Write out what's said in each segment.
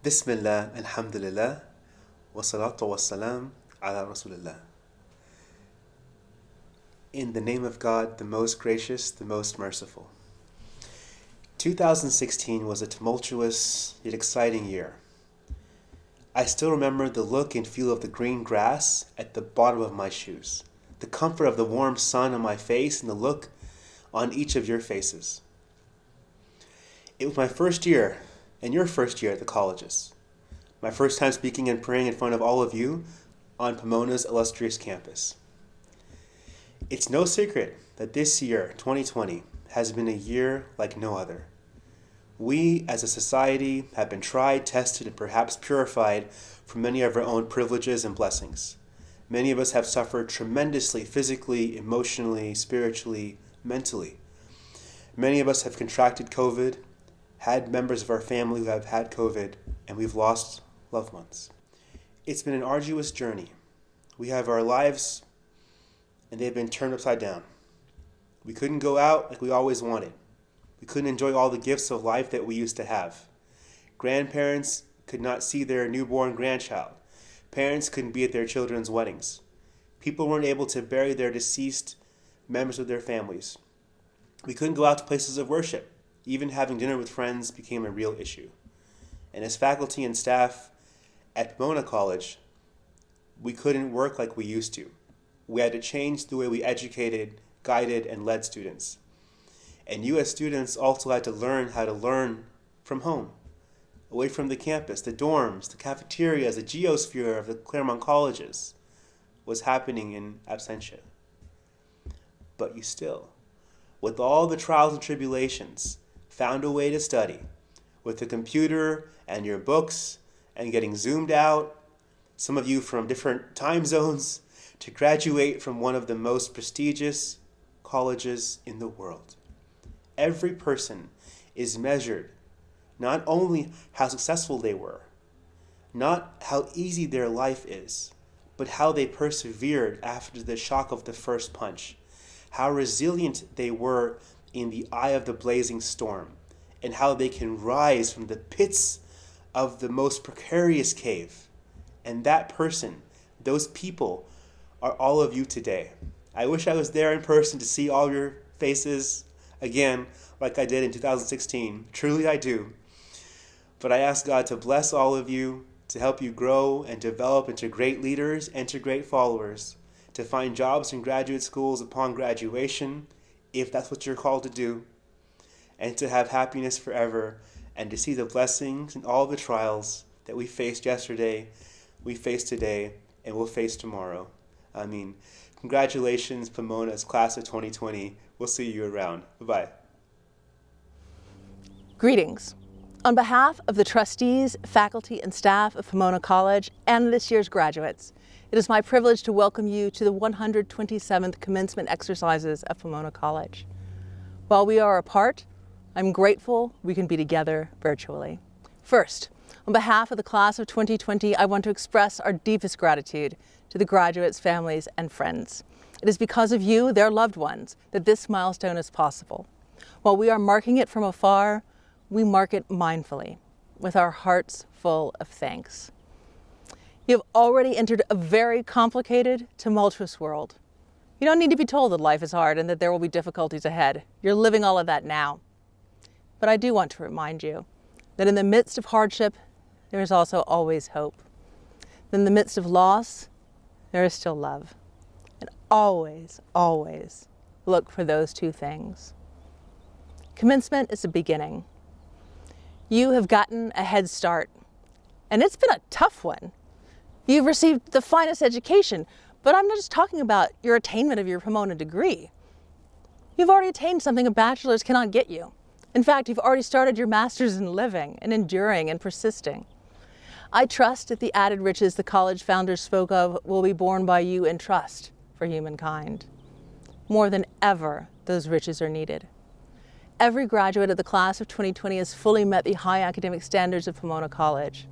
Bismillah, alhamdulillah, wa salatu wa salam ala Rasulillah. In the name of God, the most gracious, the most merciful. 2016 was a tumultuous yet exciting year. I still remember the look and feel of the green grass at the bottom of my shoes, the comfort of the warm sun on my face, and the look on each of your faces. It was my first year, and your first year at the colleges. My first time speaking and praying in front of all of you on Pomona's illustrious campus. It's no secret that this year, 2020, has been a year like no other. We, as a society, have been tried, tested, and perhaps purified from many of our own privileges and blessings. Many of us have suffered tremendously physically, emotionally, spiritually, mentally. Many of us have contracted COVID, had members of our family who have had COVID, and we've lost loved ones. It's been an arduous journey. We have our lives, and they've been turned upside down. We couldn't go out like we always wanted. We couldn't enjoy all the gifts of life that we used to have. Grandparents could not see their newborn grandchild. Parents couldn't be at their children's weddings. People weren't able to bury their deceased members of their families. We couldn't go out to places of worship. Even having dinner with friends became a real issue. And as faculty and staff at Pomona College, we couldn't work like we used to. We had to change the way we educated, guided, and led students. And you as students also had to learn how to learn from home, away from the campus, the dorms, the cafeterias, the geosphere of the Claremont colleges was happening in absentia. But you still, with all the trials and tribulations, found a way to study with a computer and your books and getting zoomed out, some of you from different time zones, to graduate from one of the most prestigious colleges in the world. Every person is measured not only how successful they were, not how easy their life is, but how they persevered after the shock of the first punch, how resilient they were in the eye of the blazing storm, and how they can rise from the pits of the most precarious cave. And that person, those people, are all of you today. I wish I was there in person to see all your faces again, like I did in 2016. Truly I do. But I ask God to bless all of you, to help you grow and develop into great leaders and to great followers, to find jobs in graduate schools upon graduation, if that's what you're called to do, and to have happiness forever, and to see the blessings and all the trials that we faced yesterday, we face today, and will face tomorrow. I mean, congratulations, Pomona's class of 2020. We'll see you around. Bye-bye. Greetings. On behalf of the trustees, faculty, and staff of Pomona College and this year's graduates, it is my privilege to welcome you to the 127th commencement exercises of Pomona College. While we are apart, I'm grateful we can be together virtually. First, on behalf of the class of 2020, I want to express our deepest gratitude to the graduates, families, and friends. It is because of you, their loved ones, that this milestone is possible. While we are marking it from afar, we mark it mindfully, with our hearts full of thanks. You have already entered a very complicated, tumultuous world. You don't need to be told that life is hard and that there will be difficulties ahead. You're living all of that now. But I do want to remind you that in the midst of hardship, there is also always hope. In the midst of loss, there is still love. And always, always look for those two things. Commencement is a beginning. You have gotten a head start, and it's been a tough one. You've received the finest education, but I'm not just talking about your attainment of your Pomona degree. You've already attained something a bachelor's cannot get you. In fact, you've already started your master's in living and enduring and persisting. I trust that the added riches the college founders spoke of will be borne by you in trust for humankind. More than ever, those riches are needed. Every graduate of the class of 2020 has fully met the high academic standards of Pomona College.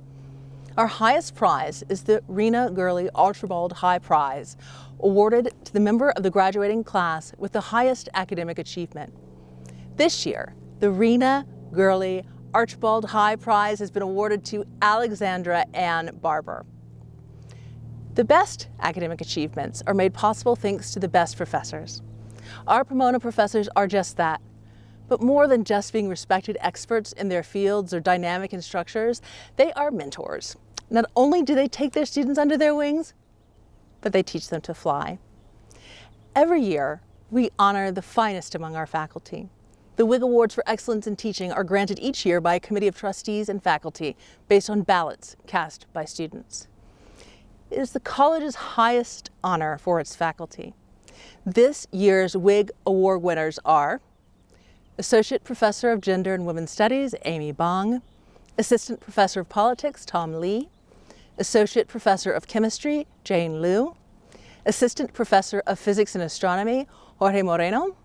Our highest prize is the Rena Gurley Archibald High Prize, awarded to the member of the graduating class with the highest academic achievement. This year, the Rena Gurley Archibald High Prize has been awarded to Alexandra Ann Barber. The best academic achievements are made possible thanks to the best professors. Our Pomona professors are just that. But more than just being respected experts in their fields or dynamic instructors, they are mentors. Not only do they take their students under their wings, but they teach them to fly. Every year, we honor the finest among our faculty. The WIG Awards for Excellence in Teaching are granted each year by a committee of trustees and faculty based on ballots cast by students. It is the college's highest honor for its faculty. This year's WIG Award winners are Associate Professor of Gender and Women's Studies, Amy Bong, Assistant Professor of Politics, Tom Lee, Associate Professor of Chemistry, Jane Liu, Assistant Professor of Physics and Astronomy, Jorge Moreno,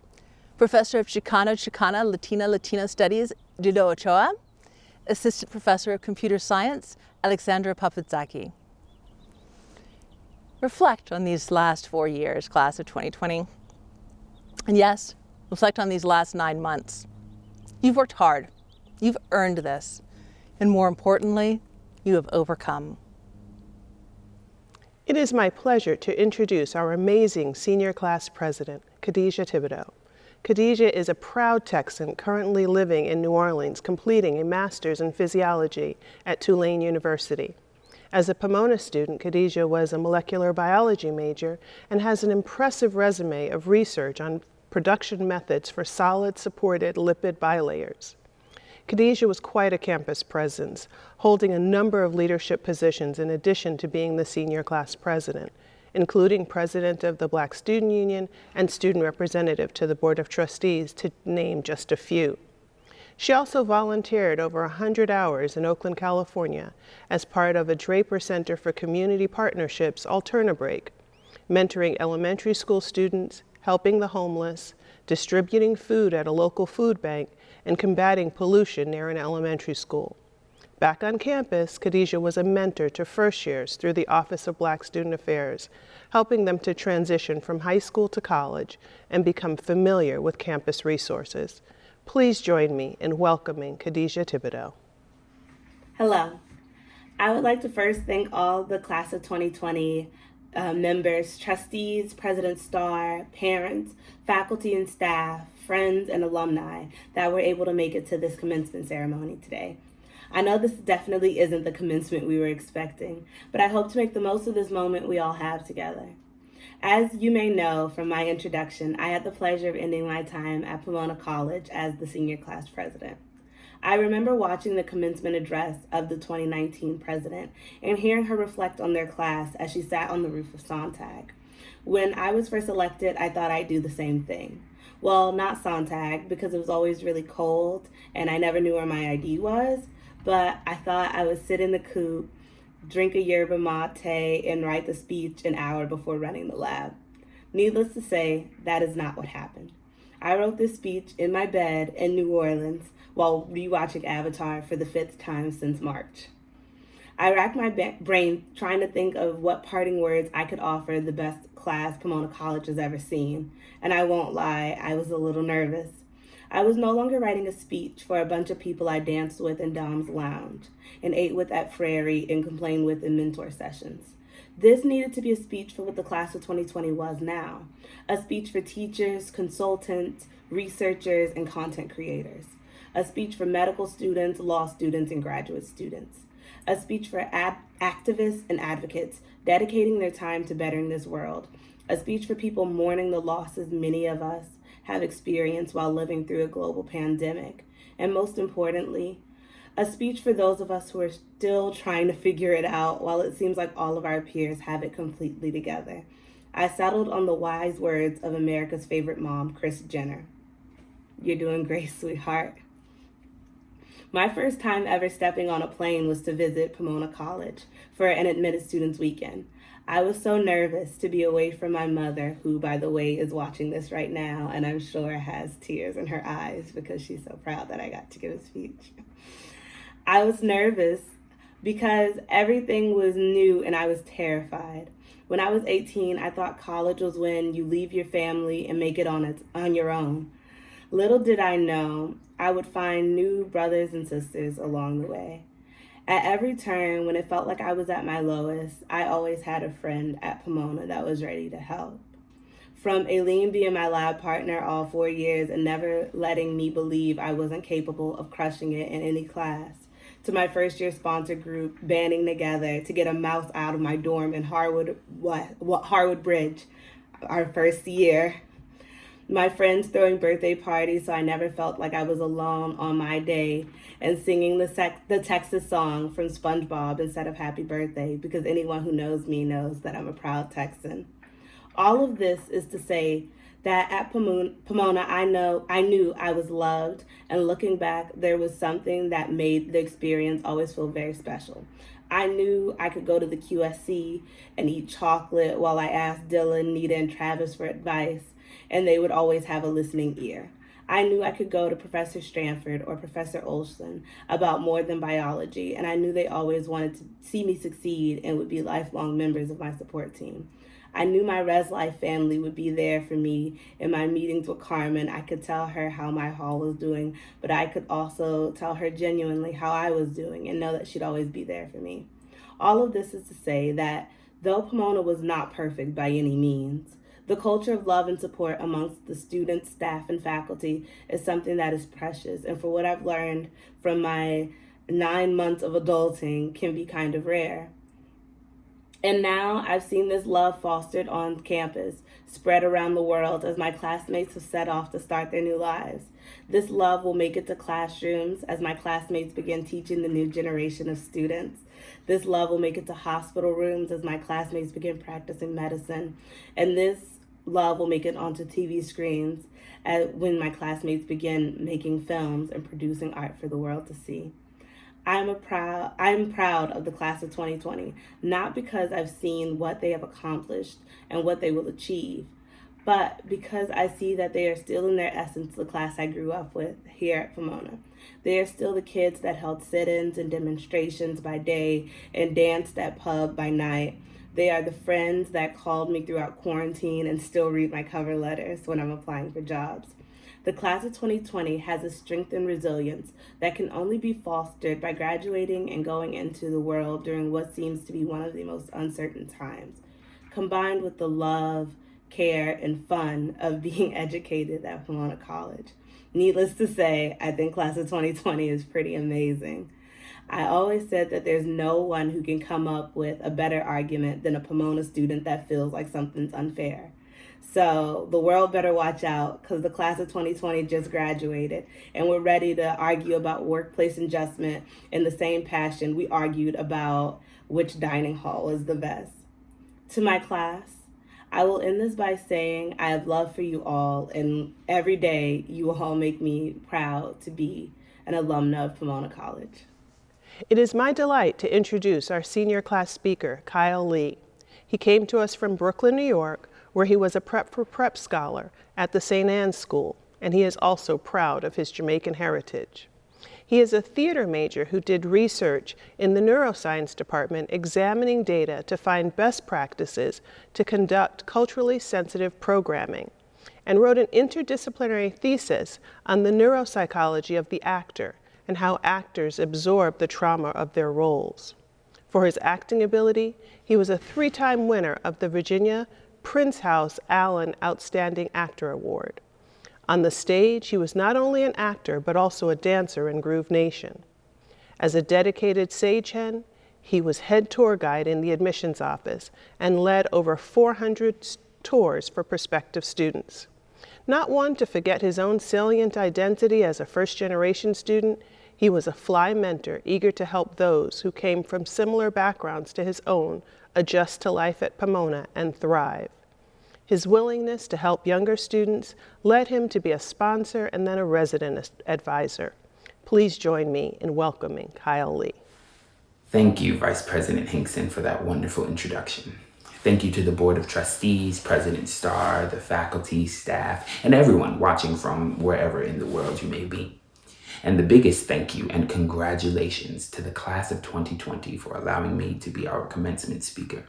Professor of Chicana Latina Studies, Dido Ochoa, Assistant Professor of Computer Science, Alexandra Paputzaki. Reflect on these last 4 years, class of 2020. And yes, reflect on these last 9 months. You've worked hard. You've earned this. And more importantly, you have overcome. It is my pleasure to introduce our amazing senior class president, Khadijah Thibodeau. Khadijah is a proud Texan currently living in New Orleans, completing a master's in physiology at Tulane University. As a Pomona student, Khadijah was a molecular biology major and has an impressive resume of research on production methods for solid-supported lipid bilayers. Khadijah was quite a campus presence, holding a number of leadership positions in addition to being the senior class president, including president of the Black Student Union and student representative to the Board of Trustees, to name just a few. She also volunteered over 100 hours in Oakland, California, as part of a Draper Center for Community Partnerships AlternaBreak, mentoring elementary school students, helping the homeless, distributing food at a local food bank, and combating pollution near an elementary school. Back on campus, Khadijah was a mentor to first years through the Office of Black Student Affairs, helping them to transition from high school to college and become familiar with campus resources. Please join me in welcoming Khadijah Thibodeau. Hello. I would like to first thank all the class of 2020 members, trustees, President Starr, parents, faculty and staff, friends, and alumni that were able to make it to this commencement ceremony today. I know this definitely isn't the commencement we were expecting, but I hope to make the most of this moment we all have together. As you may know from my introduction, I had the pleasure of ending my time at Pomona College as the senior class president. I remember watching the commencement address of the 2019 president and hearing her reflect on their class as she sat on the roof of Sontag. When I was first elected, I thought I'd do the same thing. Well, not Sontag, because it was always really cold and I never knew where my ID was, but I thought I would sit in the coop, drink a yerba mate, and write the speech an hour before running the lab. Needless to say, that is not what happened. I wrote this speech in my bed in New Orleans while rewatching Avatar for the 5th time since March. I racked my brain trying to think of what parting words I could offer the best class Pomona College has ever seen, and I won't lie, I was a little nervous. I was no longer writing a speech for a bunch of people I danced with in Dom's Lounge and ate with at Frary and complained with in mentor sessions. This needed to be a speech for what the class of 2020 was now, a speech for teachers, consultants, researchers, and content creators, a speech for medical students, law students, and graduate students, a speech for activists and advocates dedicating their time to bettering this world, a speech for people mourning the losses many of us have experienced while living through a global pandemic. And most importantly, a speech for those of us who are still trying to figure it out while it seems like all of our peers have it completely together. I settled on the wise words of America's favorite mom, Kris Jenner. You're doing great, sweetheart. My first time ever stepping on a plane was to visit Pomona College for an admitted students weekend. I was so nervous to be away from my mother, who, by the way, is watching this right now, and I'm sure has tears in her eyes because she's so proud that I got to give a speech. I was nervous because everything was new and I was terrified. When I was 18, I thought college was when you leave your family and make it on your own. Little did I know I would find new brothers and sisters along the way. At every turn, when it felt like I was at my lowest, I always had a friend at Pomona that was ready to help. From Aileen being my lab partner all 4 years and never letting me believe I wasn't capable of crushing it in any class, to my first year sponsor group banding together to get a mouse out of my dorm in Harwood Bridge, our first year. My friends throwing birthday parties so I never felt like I was alone on my day, and singing the Texas song from SpongeBob instead of Happy Birthday, because anyone who knows me knows that I'm a proud Texan. All of this is to say that at Pomona, I knew I was loved, and looking back, there was something that made the experience always feel very special. I knew I could go to the QSC and eat chocolate while I asked Dylan, Nita, and Travis for advice, and they would always have a listening ear. I knew I could go to Professor Stranford or Professor Olson about more than biology, and I knew they always wanted to see me succeed and would be lifelong members of my support team. I knew my Res Life family would be there for me in my meetings with Carmen. I could tell her how my hall was doing, but I could also tell her genuinely how I was doing and know that she'd always be there for me. All of this is to say that though Pomona was not perfect by any means, the culture of love and support amongst the students, staff, and faculty is something that is precious, and for what I've learned from my 9 months of adulting can be kind of rare. And now I've seen this love fostered on campus, spread around the world as my classmates have set off to start their new lives. This love will make it to classrooms as my classmates begin teaching the new generation of students. This love will make it to hospital rooms as my classmates begin practicing medicine. And this love will make it onto TV screens when my classmates begin making films and producing art for the world to see. I'm proud of the class of 2020, not because I've seen what they have accomplished and what they will achieve, but because I see that they are still in their essence the class I grew up with here at Pomona. They are still the kids that held sit-ins and demonstrations by day and danced at pub by night. They are the friends that called me throughout quarantine and still read my cover letters when I'm applying for jobs. The class of 2020 has a strength and resilience that can only be fostered by graduating and going into the world during what seems to be one of the most uncertain times, combined with the love, care, and fun of being educated at Pomona College. Needless to say, I think class of 2020 is pretty amazing. I always said that there's no one who can come up with a better argument than a Pomona student that feels like something's unfair. So the world better watch out, because the class of 2020 just graduated and we're ready to argue about workplace adjustment in the same passion we argued about which dining hall is the best. To my class, I will end this by saying I have love for you all, and every day you all make me proud to be an alumna of Pomona College. It is my delight to introduce our senior class speaker, Kyle Lee. He came to us from Brooklyn, New York, where he was a Prep for Prep scholar at the St. Anne's School, and he is also proud of his Jamaican heritage. He is a theater major who did research in the neuroscience department examining data to find best practices to conduct culturally sensitive programming, and wrote an interdisciplinary thesis on the neuropsychology of the actor and how actors absorb the trauma of their roles. For his acting ability, he was a 3-time winner of the Virginia Prince House Allen Outstanding Actor Award. On the stage, he was not only an actor, but also a dancer in Groove Nation. As a dedicated sagehen, he was head tour guide in the admissions office and led over 400 tours for prospective students. Not one to forget his own salient identity as a first-generation student, he was a fly mentor eager to help those who came from similar backgrounds to his own adjust to life at Pomona and thrive. His willingness to help younger students led him to be a sponsor and then a resident advisor. Please join me in welcoming Kyle Lee. Thank you, Vice President Hinkson, for that wonderful introduction. Thank you to the Board of Trustees, President Starr, the faculty, staff, and everyone watching from wherever in the world you may be. And the biggest thank you and congratulations to the class of 2020 for allowing me to be our commencement speaker.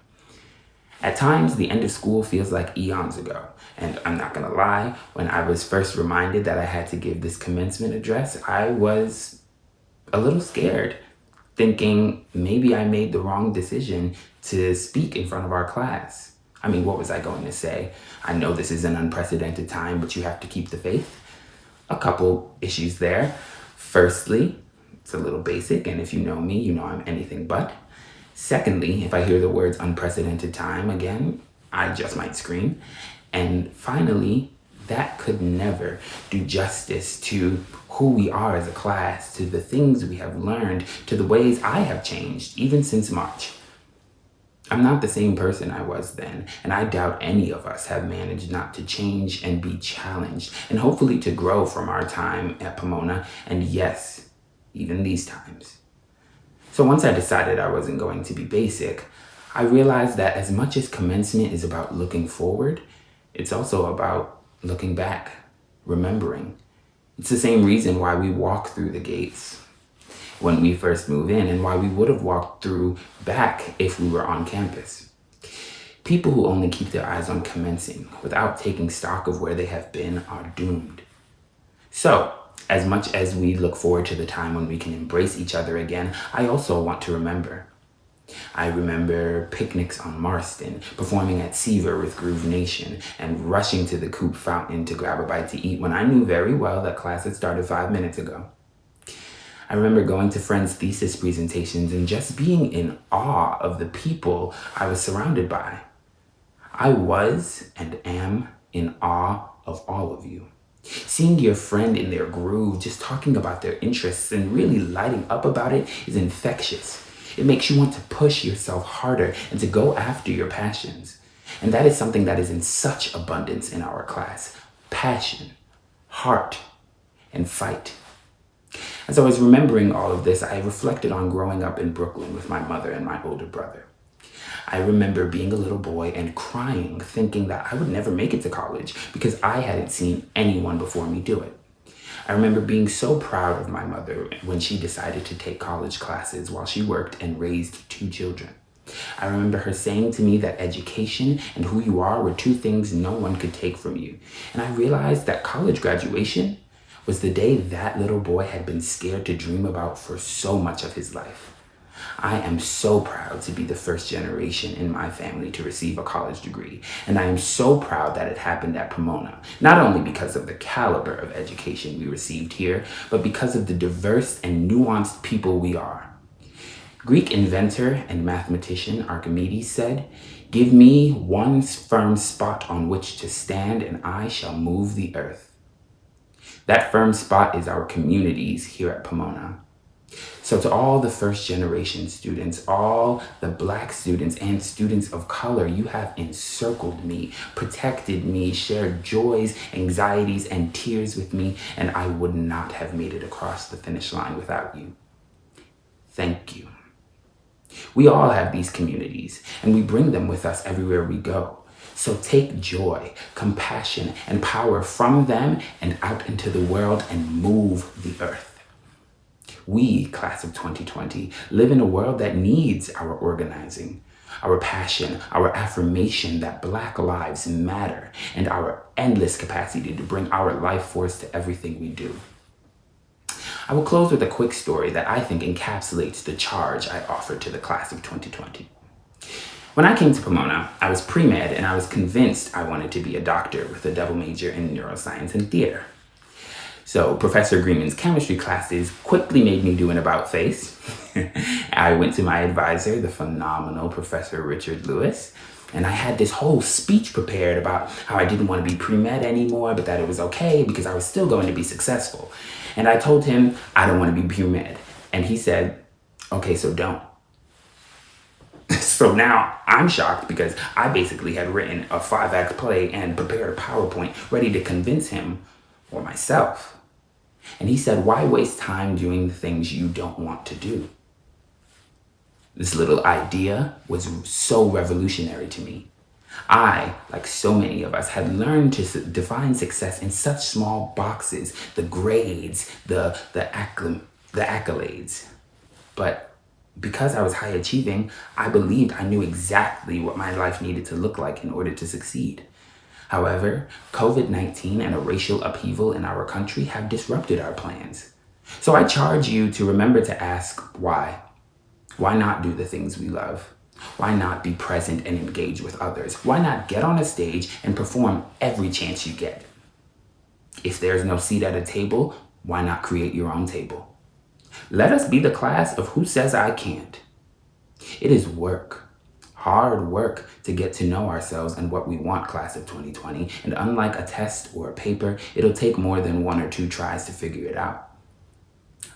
At times, the end of school feels like eons ago, and I'm not gonna lie, when I was first reminded that I had to give this commencement address, I was a little scared, thinking maybe I made the wrong decision to speak in front of our class. I mean, what was I going to say? I know this is an unprecedented time, but you have to keep the faith. A couple issues there. Firstly, it's a little basic, and if you know me, you know I'm anything but. Secondly, if I hear the words unprecedented time again, I just might scream. And finally, that could never do justice to who we are as a class, to the things we have learned, to the ways I have changed, even since March. I'm not the same person I was then, and I doubt any of us have managed not to change and be challenged, and hopefully to grow from our time at Pomona, and yes, even these times. So once I decided I wasn't going to be basic, I realized that as much as commencement is about looking forward, it's also about looking back, remembering. It's the same reason why we walk through the gates when we first move in, and why we would have walked through back if we were on campus. People who only keep their eyes on commencing without taking stock of where they have been are doomed. So, as much as we look forward to the time when we can embrace each other again, I also want to remember. I remember picnics on Marston, performing at Seaver with Groove Nation, and rushing to the Coop Fountain to grab a bite to eat when I knew very well that class had started 5 minutes ago. I remember going to friends' thesis presentations and just being in awe of the people I was surrounded by. I was and am in awe of all of you. Seeing your friend in their groove, just talking about their interests and really lighting up about it is infectious. It makes you want to push yourself harder and to go after your passions. And that is something that is in such abundance in our class. Passion, heart, and fight. As I was remembering all of this, I reflected on growing up in Brooklyn with my mother and my older brother. I remember being a little boy and crying, thinking that I would never make it to college because I hadn't seen anyone before me do it. I remember being so proud of my mother when she decided to take college classes while she worked and raised 2 children. I remember her saying to me that education and who you are were 2 things no one could take from you. And I realized that college graduation was the day that little boy had been scared to dream about for so much of his life. I am so proud to be the first generation in my family to receive a college degree, and I am so proud that it happened at Pomona, not only because of the caliber of education we received here, but because of the diverse and nuanced people we are. Greek inventor and mathematician Archimedes said, "Give me one firm spot on which to stand, and I shall move the earth." That firm spot is our communities here at Pomona. So to all the first generation students, all the Black students and students of color, you have encircled me, protected me, shared joys, anxieties, and tears with me, and I would not have made it across the finish line without you. Thank you. We all have these communities, and we bring them with us everywhere we go. So take joy, compassion, and power from them and out into the world and move the earth. We, class of 2020, live in a world that needs our organizing, our passion, our affirmation that Black lives matter, and our endless capacity to bring our life force to everything we do. I will close with a quick story that I think encapsulates the charge I offered to the class of 2020. When I came to Pomona, I was pre-med and I was convinced I wanted to be a doctor with a double major in neuroscience and theater. So Professor Greenman's chemistry classes quickly made me do an about face. I went to my advisor, the phenomenal Professor Richard Lewis, And I had this whole speech prepared about how I didn't want to be pre-med anymore, but that it was okay because I was still going to be successful. And I told him, I don't want to be pre-med. And he said, okay, so don't. So now I'm shocked because I basically had written a 5-act play and prepared a PowerPoint ready to convince him or myself. And he said, why waste time doing the things you don't want to do? This little idea was so revolutionary to me. I, like so many of us, had learned to define success in such small boxes, the grades, the accolades. But because I was high achieving, I believed I knew exactly what my life needed to look like in order to succeed. However, COVID-19 and a racial upheaval in our country have disrupted our plans. So I charge you to remember to ask why. Why not do the things we love? Why not be present and engage with others? Why not get on a stage and perform every chance you get? If there's no seat at a table, why not create your own table? Let us be the class of who says I can't. It is work, hard work to get to know ourselves and what we want, class of 2020. And unlike a test or a paper, it'll take more than 1 or 2 tries to figure it out.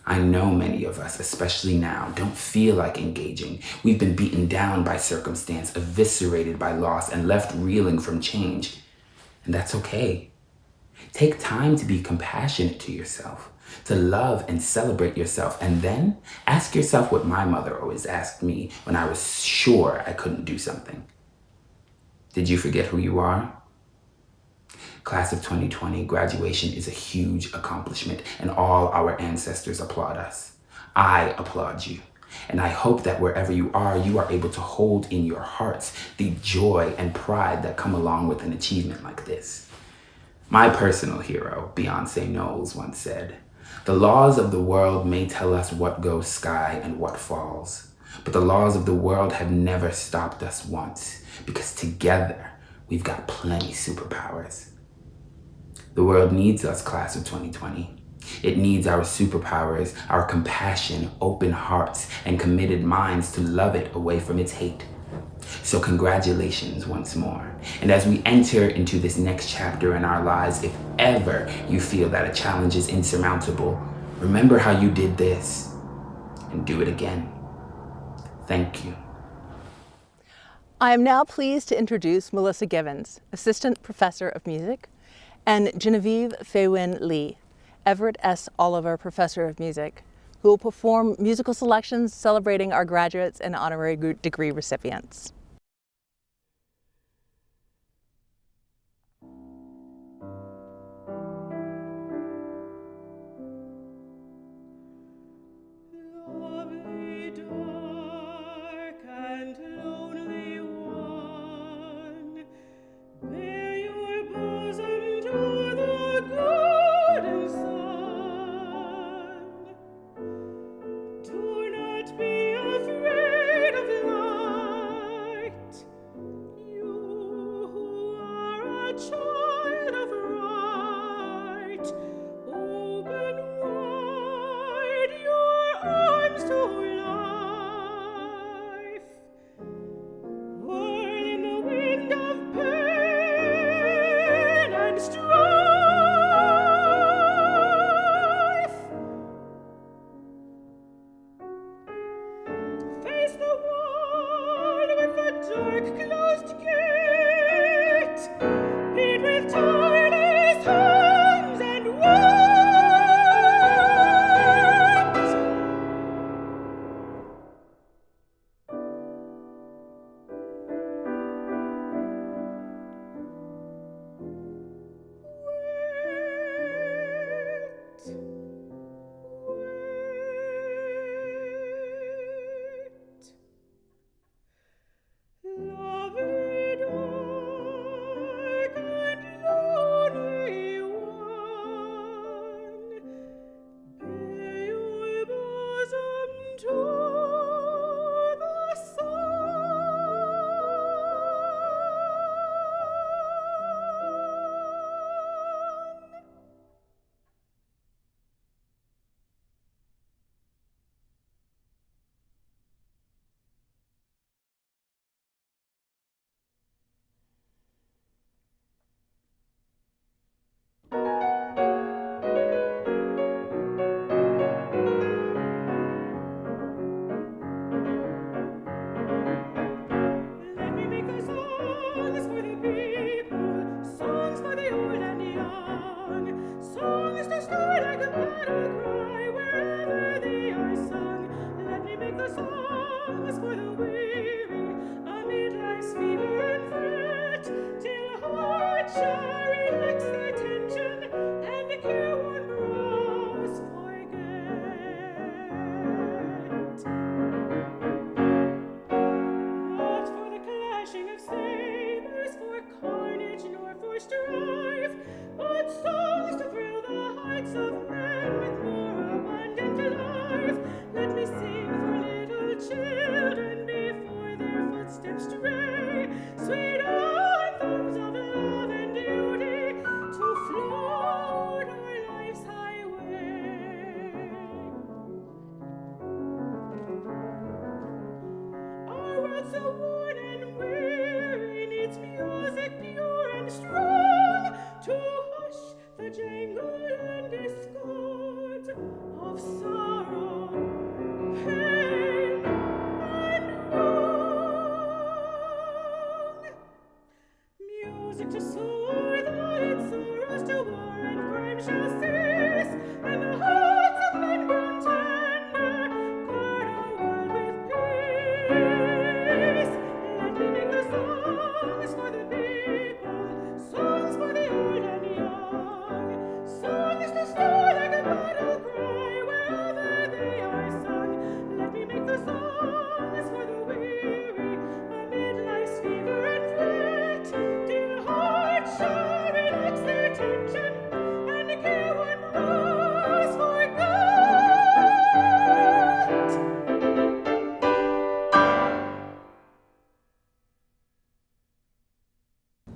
I know many of us, especially now, don't feel like engaging. We've been beaten down by circumstance, eviscerated by loss, and left reeling from change. And that's okay. Take time to be compassionate to yourself, to love and celebrate yourself, and then ask yourself what my mother always asked me when I was sure I couldn't do something. Did you forget who you are? Class of 2020, graduation is a huge accomplishment, and all our ancestors applaud us. I applaud you, and I hope that wherever you are able to hold in your hearts the joy and pride that come along with an achievement like this. My personal hero, Beyonce Knowles, once said, "The laws of the world may tell us what goes sky and what falls, but the laws of the world have never stopped us once, because together we've got plenty superpowers." The world needs us, class of 2020. It needs our superpowers, our compassion, open hearts, and committed minds to love it away from its hate. So congratulations once more. And as we enter into this next chapter in our lives, if ever you feel that a challenge is insurmountable, remember how you did this and do it again. Thank you. I am now pleased to introduce Melissa Givens, Assistant Professor of Music, and Genevieve Faywin Lee, Everett S. Oliver Professor of Music, who will perform musical selections celebrating our graduates and honorary degree recipients. Do not be afraid of life.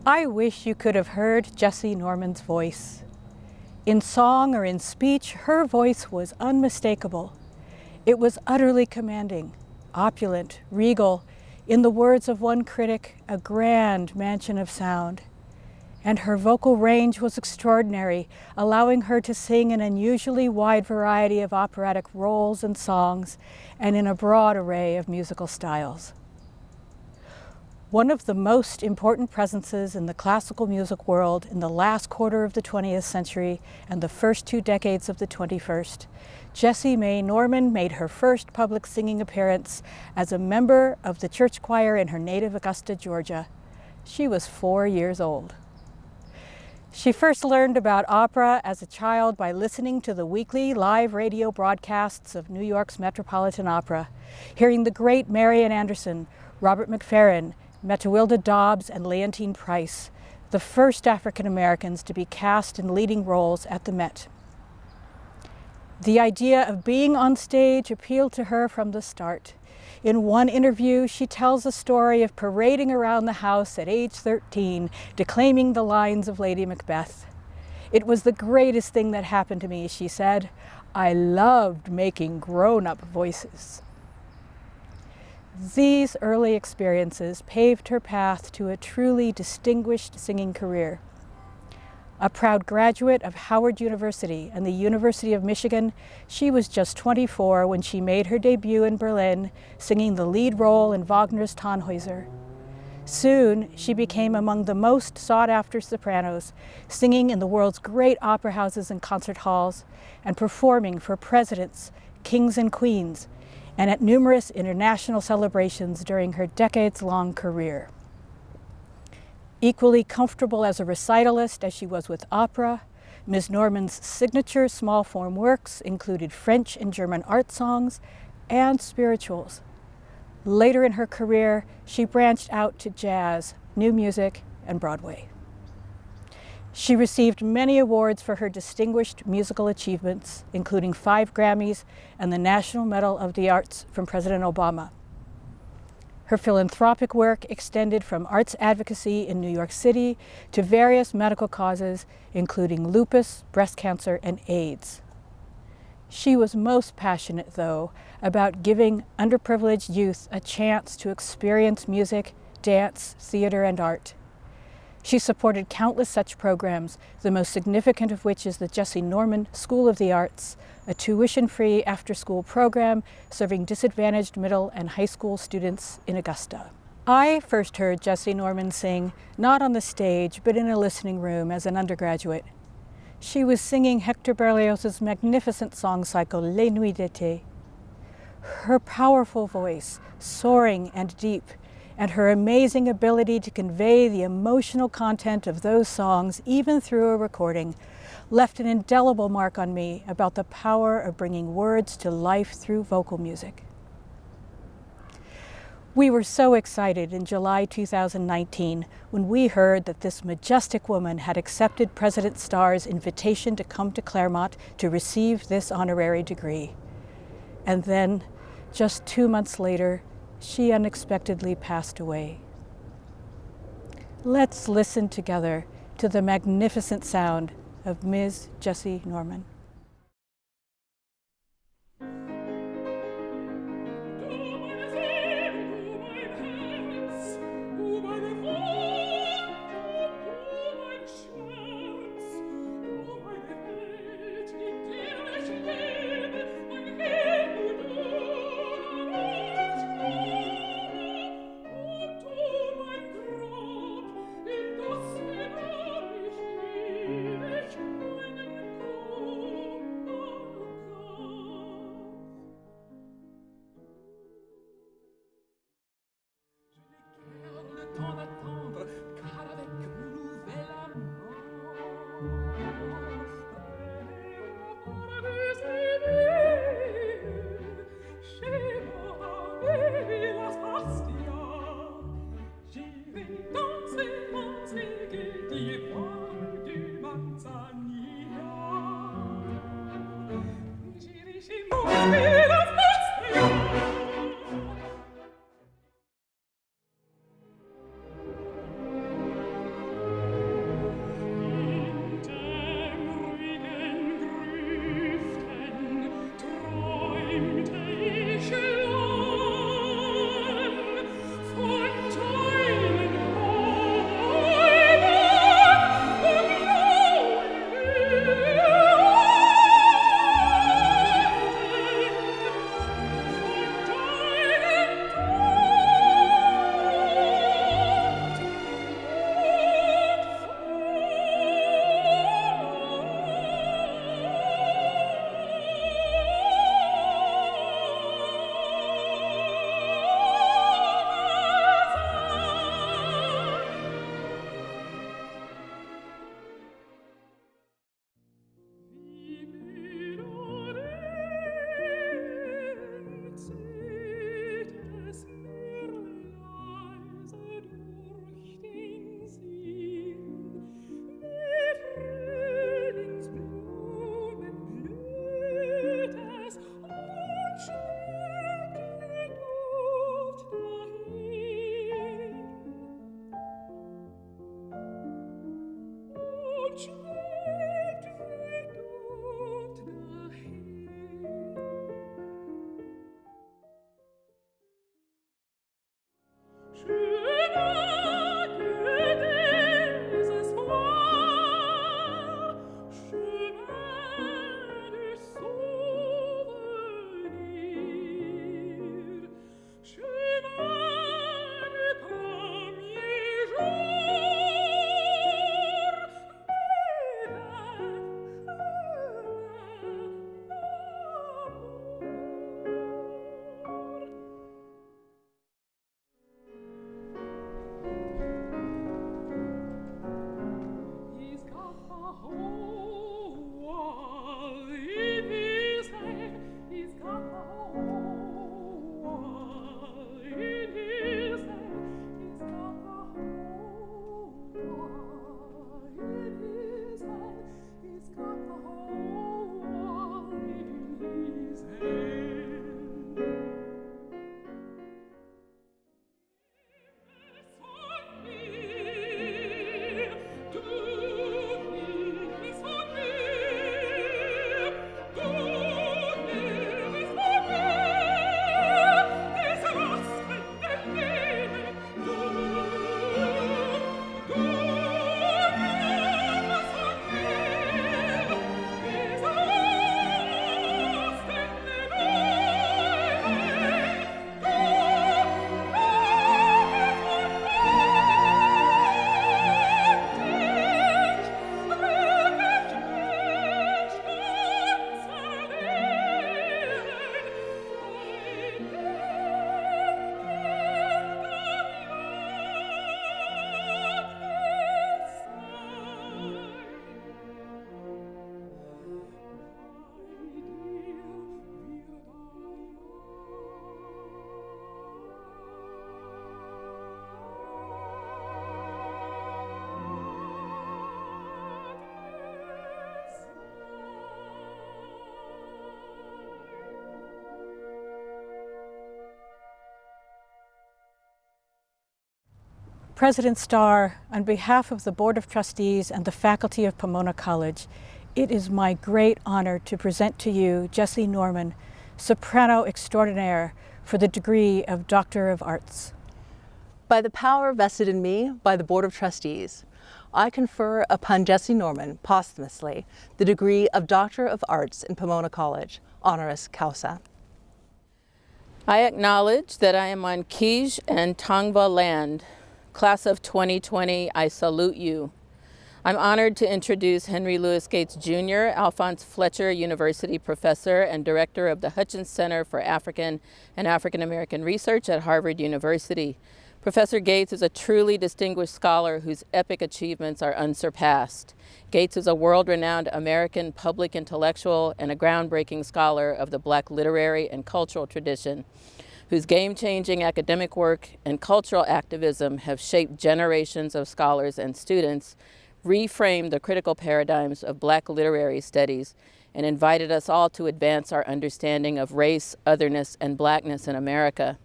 I wish you could have heard Jessie Norman's voice. In song or in speech, her voice was unmistakable. It was utterly commanding, opulent, regal, in the words of one critic, a grand mansion of sound. And her vocal range was extraordinary, allowing her to sing an unusually wide variety of operatic roles and songs, and in a broad array of musical styles. One of the most important presences in the classical music world in the last quarter of the 20th century and the first 2 decades of the 21st, Jessie Mae Norman made her first public singing appearance as a member of the church choir in her native Augusta, Georgia. She was 4 years old. She first learned about opera as a child by listening to the weekly live radio broadcasts of New York's Metropolitan Opera, hearing the great Marian Anderson, Robert McFerrin, Metawilda Dobbs, and Leontine Price, the first African Americans to be cast in leading roles at the Met. The idea of being on stage appealed to her from the start. In one interview, she tells a story of parading around the house at age 13, declaiming the lines of Lady Macbeth. "It was the greatest thing that happened to me," she said. "I loved making grown-up voices." These early experiences paved her path to a truly distinguished singing career. A proud graduate of Howard University and the University of Michigan, she was just 24 when she made her debut in Berlin, singing the lead role in Wagner's Tannhäuser. Soon, she became among the most sought-after sopranos, singing in the world's great opera houses and concert halls, and performing for presidents, kings and queens, and at numerous international celebrations during her decades-long career. Equally comfortable as a recitalist as she was with opera, Ms. Norman's signature small-form works included French and German art songs and spirituals. Later in her career, she branched out to jazz, new music, and Broadway. She received many awards for her distinguished musical achievements, including 5 Grammys and the National Medal of the Arts from President Obama. Her philanthropic work extended from arts advocacy in New York City to various medical causes, including lupus, breast cancer, and AIDS. She was most passionate, though, about giving underprivileged youth a chance to experience music, dance, theater, and art. She supported countless such programs, the most significant of which is the Jessie Norman School of the Arts, a tuition-free after-school program serving disadvantaged middle and high school students in Augusta. I first heard Jessie Norman sing, not on the stage, but in a listening room as an undergraduate. She was singing Hector Berlioz's magnificent song cycle, Les Nuits d'été. Her powerful voice, soaring and deep, and her amazing ability to convey the emotional content of those songs, even through a recording, left an indelible mark on me about the power of bringing words to life through vocal music. We were so excited in July 2019 when we heard that this majestic woman had accepted President Starr's invitation to come to Claremont to receive this honorary degree. And then, just 2 months later, she unexpectedly passed away. Let's listen together to the magnificent sound of Ms. Jessie Norman. temps d'attendre, car avec nouvel amant, chez moi, Villas Bastia, j'irai danser, danser, guetter, voir du Manzanilla. J'irai chez moi, Villas Bastia. President Starr, on behalf of the Board of Trustees and the faculty of Pomona College, it is my great honor to present to you Jessie Norman, soprano extraordinaire for the degree of Doctor of Arts. By the power vested in me by the Board of Trustees, I confer upon Jessie Norman posthumously the degree of Doctor of Arts in Pomona College, honoris causa. I acknowledge that I am on Kij and Tongva land. Class of 2020, I salute you. I'm honored to introduce Henry Louis Gates Jr., Alphonse Fletcher University professor and director of the Hutchins Center for African and African American Research at Harvard University. Professor Gates is a truly distinguished scholar whose epic achievements are unsurpassed. Gates is a world-renowned American public intellectual and a groundbreaking scholar of the Black literary and cultural tradition, whose game-changing academic work and cultural activism have shaped generations of scholars and students, reframed the critical paradigms of Black literary studies, and invited us all to advance our understanding of race, otherness, and Blackness in America.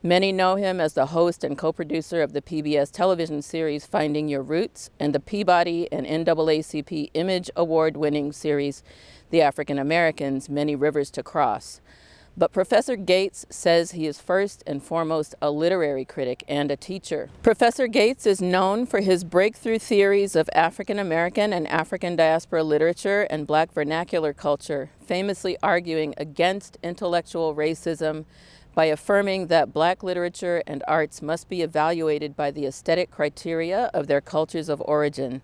Many know him as the host and co-producer of the PBS television series Finding Your Roots and the Peabody and NAACP Image Award-winning series The African Americans, Many Rivers to Cross. But Professor Gates says he is first and foremost a literary critic and a teacher. Professor Gates is known for his breakthrough theories of African American and African diaspora literature and Black vernacular culture, famously arguing against intellectual racism by affirming that Black literature and arts must be evaluated by the aesthetic criteria of their cultures of origin.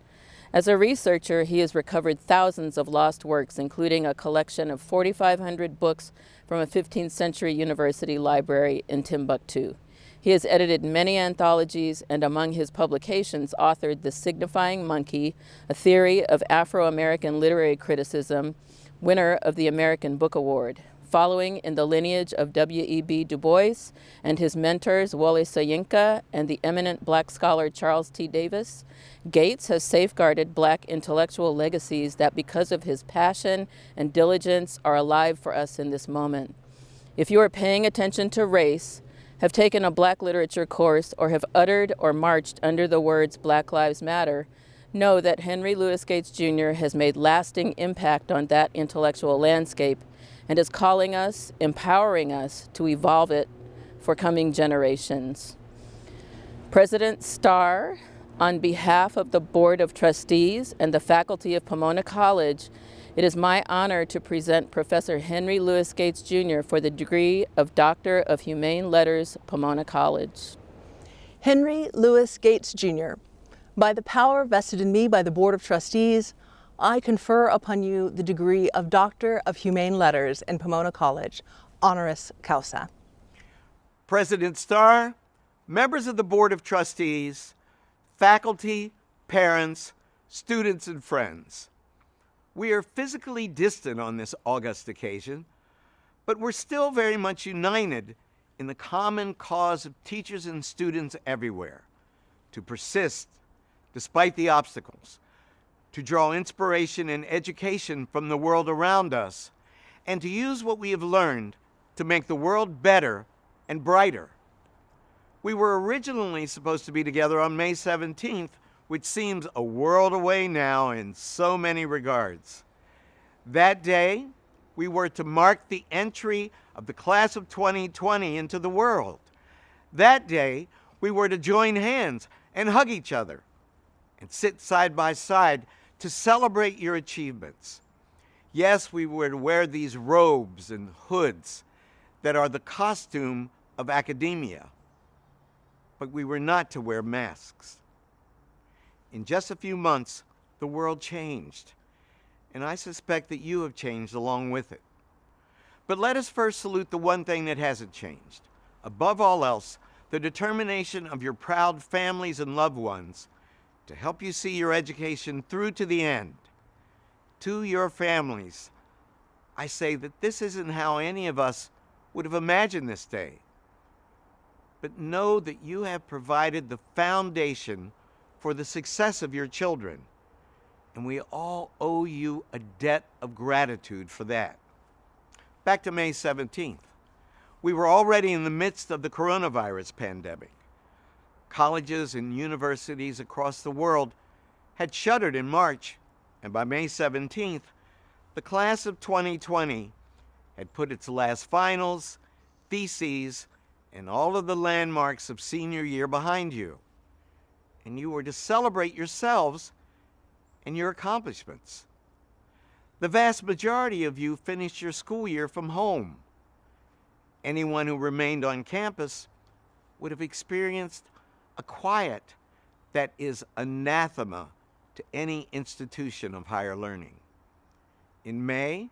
As a researcher, he has recovered thousands of lost works, including a collection of 4,500 books from a 15th century university library in Timbuktu. He has edited many anthologies and among his publications authored The Signifying Monkey, a theory of Afro-American literary criticism, winner of the American Book Award. Following in the lineage of W.E.B. Du Bois and his mentors Wole Soyinka and the eminent Black scholar Charles T. Davis, Gates has safeguarded Black intellectual legacies that, because of his passion and diligence, are alive for us in this moment. If you are paying attention to race, have taken a Black literature course, or have uttered or marched under the words Black Lives Matter, know that Henry Louis Gates Jr. has made lasting impact on that intellectual landscape and is calling us, empowering us to evolve it for coming generations. President Starr, on behalf of the Board of Trustees and the faculty of Pomona College, it is my honor to present Professor Henry Louis Gates Jr. for the degree of Doctor of Humane Letters, Pomona College. Henry Louis Gates Jr., by the power vested in me by the Board of Trustees, I confer upon you the degree of Doctor of Humane Letters in Pomona College, honoris causa. President Starr, members of the Board of Trustees, faculty, parents, students, and friends. We are physically distant on this august occasion, but we're still very much united in the common cause of teachers and students everywhere, to persist despite the obstacles, to draw inspiration and education from the world around us, and to use what we have learned to make the world better and brighter. We were originally supposed to be together on May 17th, which seems a world away now in so many regards. That day, we were to mark the entry of the class of 2020 into the world. That day, we were to join hands and hug each other and sit side by side to celebrate your achievements. Yes, we were to wear these robes and hoods that are the costume of academia, but we were not to wear masks. In just a few months, the world changed, and I suspect that you have changed along with it. But let us first salute the one thing that hasn't changed. Above all else, the determination of your proud families and loved ones to help you see your education through to the end. To your families, I say that this isn't how any of us would have imagined this day. But know that you have provided the foundation for the success of your children, and we all owe you a debt of gratitude for that. Back to May 17th. We were already in the midst of the coronavirus pandemic. Colleges and universities across the world had shuttered in March, and by May 17th, the class of 2020 had put its last finals, theses, and all of the landmarks of senior year behind you. And you were to celebrate yourselves and your accomplishments. The vast majority of you finished your school year from home. Anyone who remained on campus would have experienced a quiet that is anathema to any institution of higher learning. In May,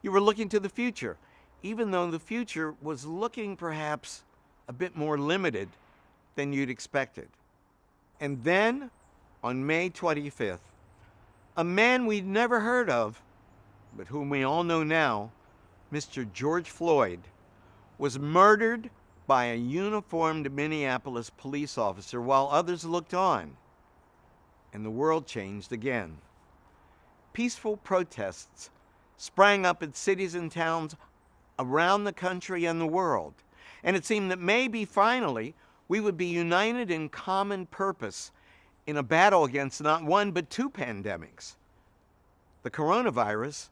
you were looking to the future, even though the future was looking perhaps a bit more limited than you'd expected. And then, on May 25th, a man we'd never heard of, but whom we all know now, Mr. George Floyd, was murdered by a uniformed Minneapolis police officer while others looked on. And the world changed again. Peaceful protests sprang up in cities and towns around the country and the world. And it seemed that maybe finally we would be united in common purpose in a battle against not one but two pandemics, the coronavirus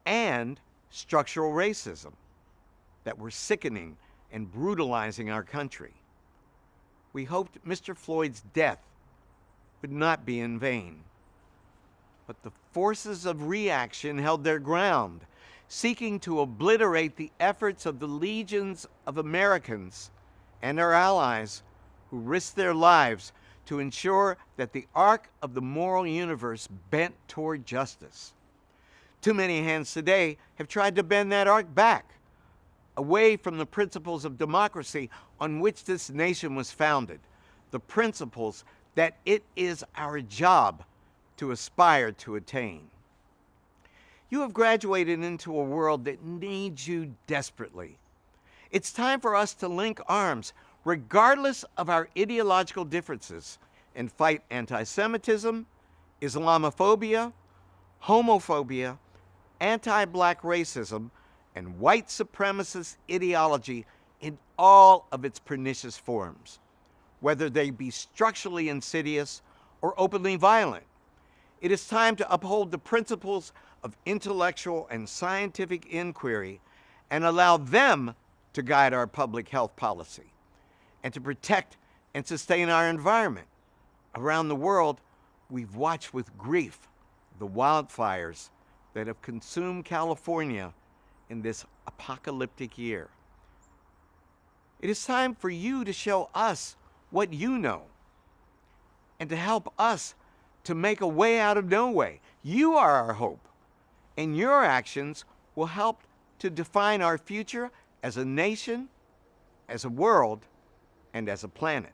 and structural racism that were sickening and brutalizing our country. We hoped Mr. Floyd's death would not be in vain. But the forces of reaction held their ground, seeking to obliterate the efforts of the legions of Americans and our allies who risked their lives to ensure that the arc of the moral universe bent toward justice. Too many hands today have tried to bend that arc back, away from the principles of democracy on which this nation was founded, the principles that it is our job to aspire to attain. You have graduated into a world that needs you desperately. It's time for us to link arms, regardless of our ideological differences, and fight anti-Semitism, Islamophobia, homophobia, anti-black racism, and white supremacist ideology in all of its pernicious forms, whether they be structurally insidious or openly violent. It is time to uphold the principles of intellectual and scientific inquiry and allow them to guide our public health policy and to protect and sustain our environment. Around the world, we've watched with grief the wildfires that have consumed California in this apocalyptic year. It is time for you to show us what you know and to help us to make a way out of no way. You are our hope, and your actions will help to define our future as a nation, as a world, and as a planet.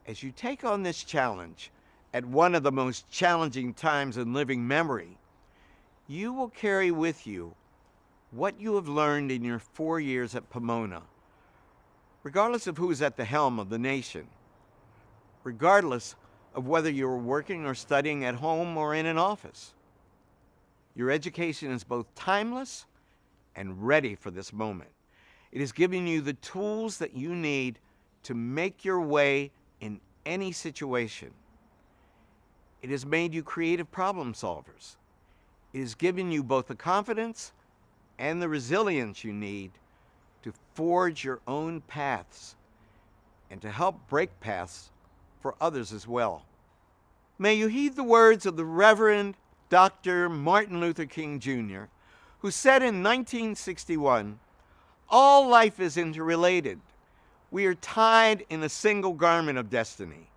As you take on this challenge at one of the most challenging times in living memory, you will carry with you what you have learned in your 4 years at Pomona, regardless of who is at the helm of the nation, regardless of whether you're working or studying at home or in an office. Your education is both timeless and ready for this moment. It is giving you the tools that you need to make your way in any situation. It has made you creative problem solvers. It has given you both the confidence and the resilience you need to forge your own paths and to help break paths for others as well. May you heed the words of the Reverend Dr. Martin Luther King Jr., who said in 1961, "All life is interrelated. We are tied in a single garment of destiny,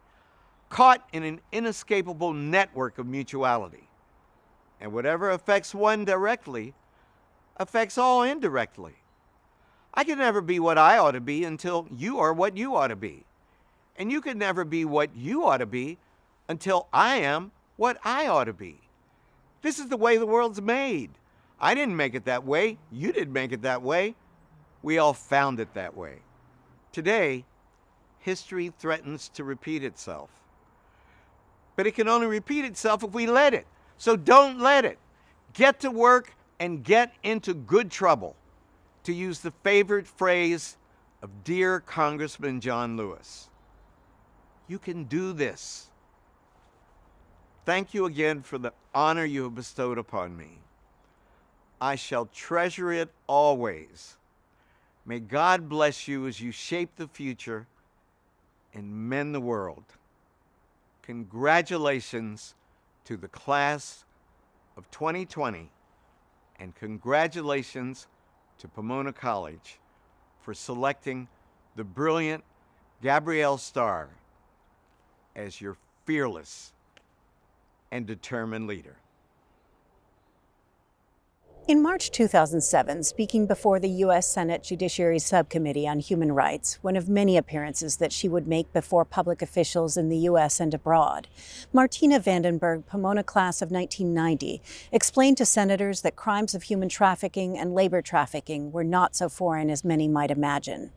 caught in an inescapable network of mutuality. And whatever affects one directly affects all indirectly. I can never be what I ought to be until you are what you ought to be. And you can never be what you ought to be until I am what I ought to be. This is the way the world's made. I didn't make it that way. You didn't make it that way. We all found it that way." Today, history threatens to repeat itself. But it can only repeat itself if we let it. So don't let it. Get to work and get into good trouble, to use the favorite phrase of dear Congressman John Lewis. You can do this. Thank you again for the honor you have bestowed upon me. I shall treasure it always. May God bless you as you shape the future and mend the world. Congratulations to the class of 2020, and congratulations to Pomona College for selecting the brilliant Gabrielle Starr as your fearless and determined leader. In March 2007, speaking before the U.S. Senate Judiciary Subcommittee on Human Rights, one of many appearances that she would make before public officials in the U.S. and abroad, Martina Vandenberg, Pomona class of 1990, explained to senators that crimes of human trafficking and labor trafficking were not so foreign as many might imagine.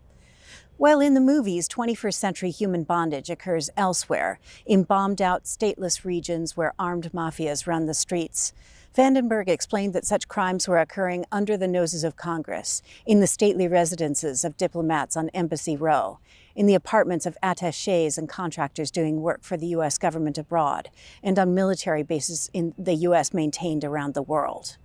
While in the movies, 21st century human bondage occurs elsewhere, in bombed-out, stateless regions where armed mafias run the streets, Vandenberg explained that such crimes were occurring under the noses of Congress, in the stately residences of diplomats on Embassy Row, in the apartments of attachés and contractors doing work for the U.S. government abroad, and on military bases in the U.S. maintained around the world.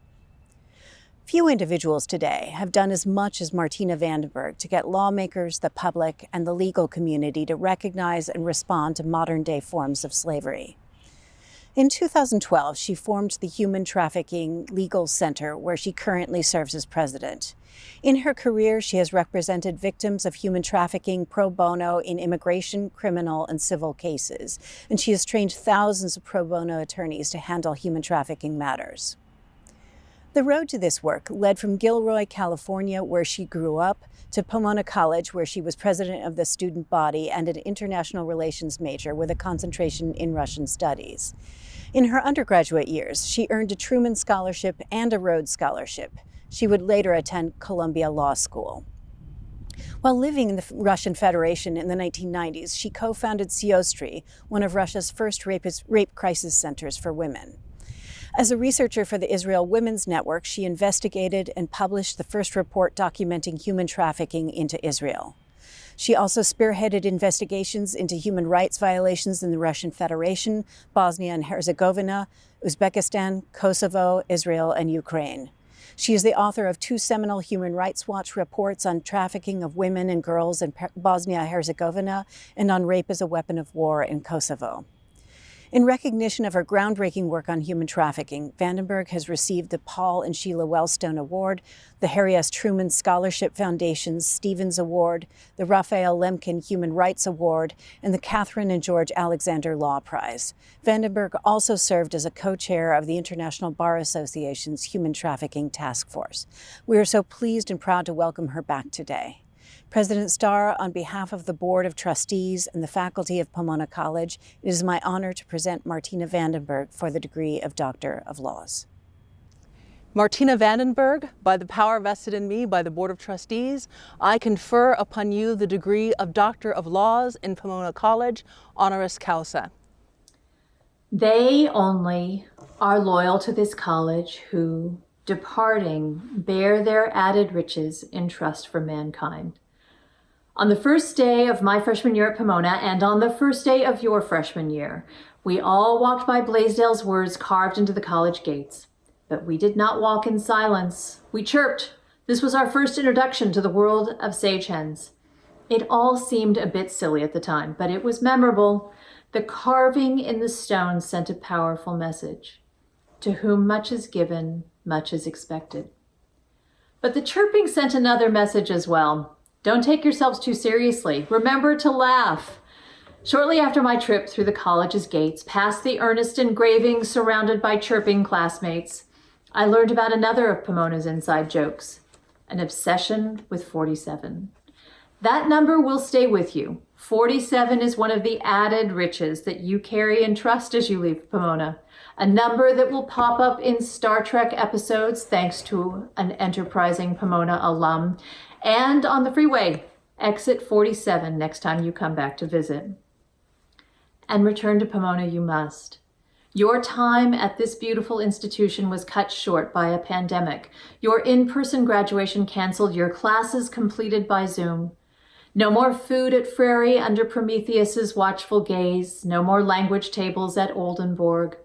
Few individuals today have done as much as Martina Vandenberg to get lawmakers, the public, and the legal community to recognize and respond to modern-day forms of slavery. In 2012, she formed the Human Trafficking Legal Center, where she currently serves as president. In her career, she has represented victims of human trafficking pro bono in immigration, criminal, and civil cases, and she has trained thousands of pro bono attorneys to handle human trafficking matters. The road to this work led from Gilroy, California, where she grew up, to Pomona College, where she was president of the student body and an international relations major with a concentration in Russian studies. In her undergraduate years, she earned a Truman Scholarship and a Rhodes Scholarship. She would later attend Columbia Law School. While living in the Russian Federation in the 1990s, she co-founded Siostry, one of Russia's first rape crisis centers for women. As a researcher for the Israel Women's Network, she investigated and published the first report documenting human trafficking into Israel. She also spearheaded investigations into human rights violations in the Russian Federation, Bosnia and Herzegovina, Uzbekistan, Kosovo, Israel, and Ukraine. She is the author of 2 seminal Human Rights Watch reports on trafficking of women and girls in Bosnia-Herzegovina and on rape as a weapon of war in Kosovo. In recognition of her groundbreaking work on human trafficking, Vandenberg has received the Paul and Sheila Wellstone Award, the Harry S. Truman Scholarship Foundation's Stevens Award, the Raphael Lemkin Human Rights Award, and the Catherine and George Alexander Law Prize. Vandenberg also served as a co-chair of the International Bar Association's Human Trafficking Task Force. We are so pleased and proud to welcome her back today. President Starr, on behalf of the Board of Trustees and the faculty of Pomona College, it is my honor to present Martina Vandenberg for the degree of Doctor of Laws. Martina Vandenberg, by the power vested in me by the Board of Trustees, I confer upon you the degree of Doctor of Laws in Pomona College, honoris causa. They only are loyal to this college who, departing, bear their added riches in trust for mankind. On the first day of my freshman year at Pomona, and on the first day of your freshman year, we all walked by Blaisdell's words carved into the college gates. But we did not walk in silence. We chirped. This was our first introduction to the world of sage hens. It all seemed a bit silly at the time, but it was memorable. The carving in the stone sent a powerful message. To whom much is given, much is expected. But the chirping sent another message as well. Don't take yourselves too seriously. Remember to laugh. Shortly after my trip through the college's gates, past the earnest engravings surrounded by chirping classmates, I learned about another of Pomona's inside jokes, an obsession with 47. That number will stay with you. 47 is one of the added riches that you carry in trust as you leave Pomona. A number that will pop up in Star Trek episodes thanks to an enterprising Pomona alum, and on the freeway, exit 47 next time you come back to visit. And return to Pomona you must. Your time at this beautiful institution was cut short by a pandemic. Your in-person graduation canceled, your classes completed by Zoom. No more food at Frary under Prometheus's watchful gaze, no more language tables at Oldenburg.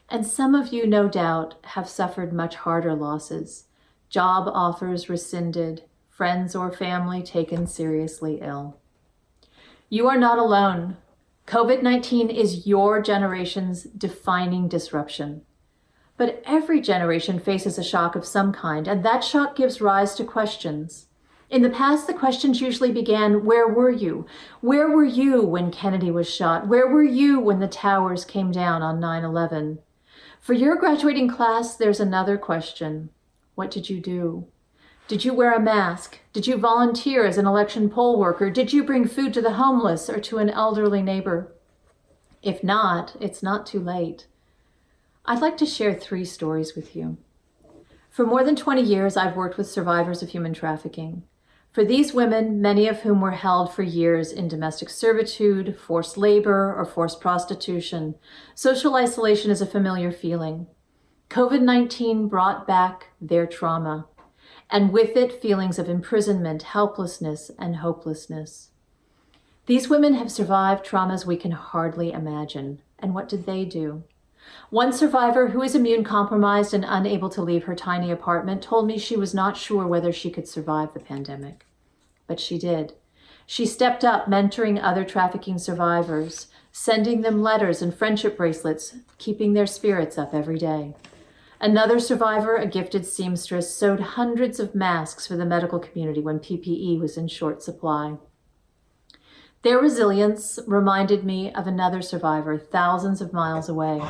And some of you, no doubt, have suffered much harder losses. Job offers rescinded, friends or family taken seriously ill. You are not alone. COVID-19 is your generation's defining disruption. But every generation faces a shock of some kind, and that shock gives rise to questions. In the past, the questions usually began, where were you? Where were you when Kennedy was shot? Where were you when the towers came down on 9/11? For your graduating class, there's another question. What did you do? Did you wear a mask? Did you volunteer as an election poll worker? Did you bring food to the homeless or to an elderly neighbor? If not, it's not too late. I'd like to share 3 stories with you. For more than 20 years, I've worked with survivors of human trafficking. For these women, many of whom were held for years in domestic servitude, forced labor, or forced prostitution, social isolation is a familiar feeling. COVID-19 brought back their trauma, and with it, feelings of imprisonment, helplessness, and hopelessness. These women have survived traumas we can hardly imagine. And what did they do? One survivor, who is immune compromised and unable to leave her tiny apartment, told me she was not sure whether she could survive the pandemic. But she did. She stepped up, mentoring other trafficking survivors, sending them letters and friendship bracelets, keeping their spirits up every day. Another survivor, a gifted seamstress, sewed hundreds of masks for the medical community when PPE was in short supply. Their resilience reminded me of another survivor thousands of miles away.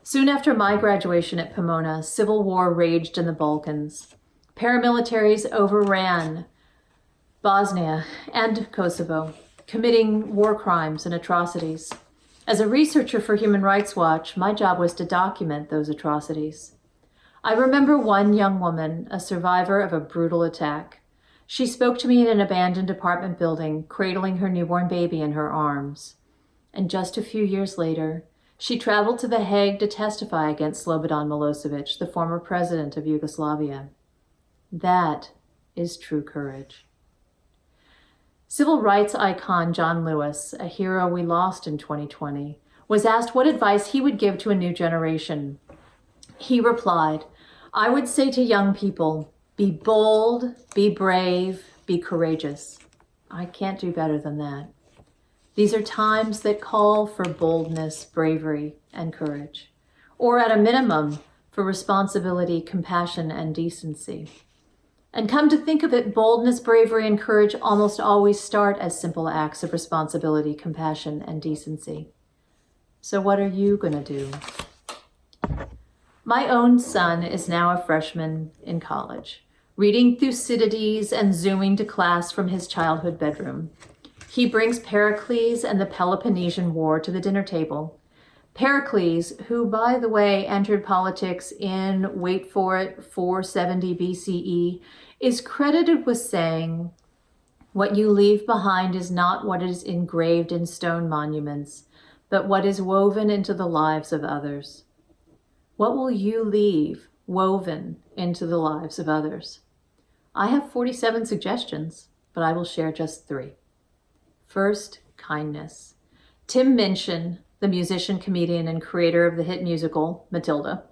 Soon after my graduation at Pomona, civil war raged in the Balkans. Paramilitaries overran Bosnia and Kosovo, committing war crimes and atrocities. As a researcher for Human Rights Watch, my job was to document those atrocities. I remember one young woman, a survivor of a brutal attack. She spoke to me in an abandoned apartment building, cradling her newborn baby in her arms. And just a few years later, she traveled to The Hague to testify against Slobodan Milosevic, the former president of Yugoslavia. That is true courage. Civil rights icon John Lewis, a hero we lost in 2020, was asked what advice he would give to a new generation. He replied, "I would say to young people, be bold, be brave, be courageous." I can't do better than that. These are times that call for boldness, bravery, and courage, or at a minimum, for responsibility, compassion, and decency. And come to think of it, boldness, bravery, and courage almost always start as simple acts of responsibility, compassion, and decency. So what are you going to do? My own son is now a freshman in college, reading Thucydides and Zooming to class from his childhood bedroom. He brings Pericles and the Peloponnesian War to the dinner table. Pericles, who, by the way, entered politics in, wait for it, 470 BCE, is credited with saying, "What you leave behind is not what is engraved in stone monuments, but what is woven into the lives of others." What will you leave woven into the lives of others? I have 47 suggestions, but I will share just 3. First, kindness. Tim Minchin, the musician, comedian, and creator of the hit musical Matilda,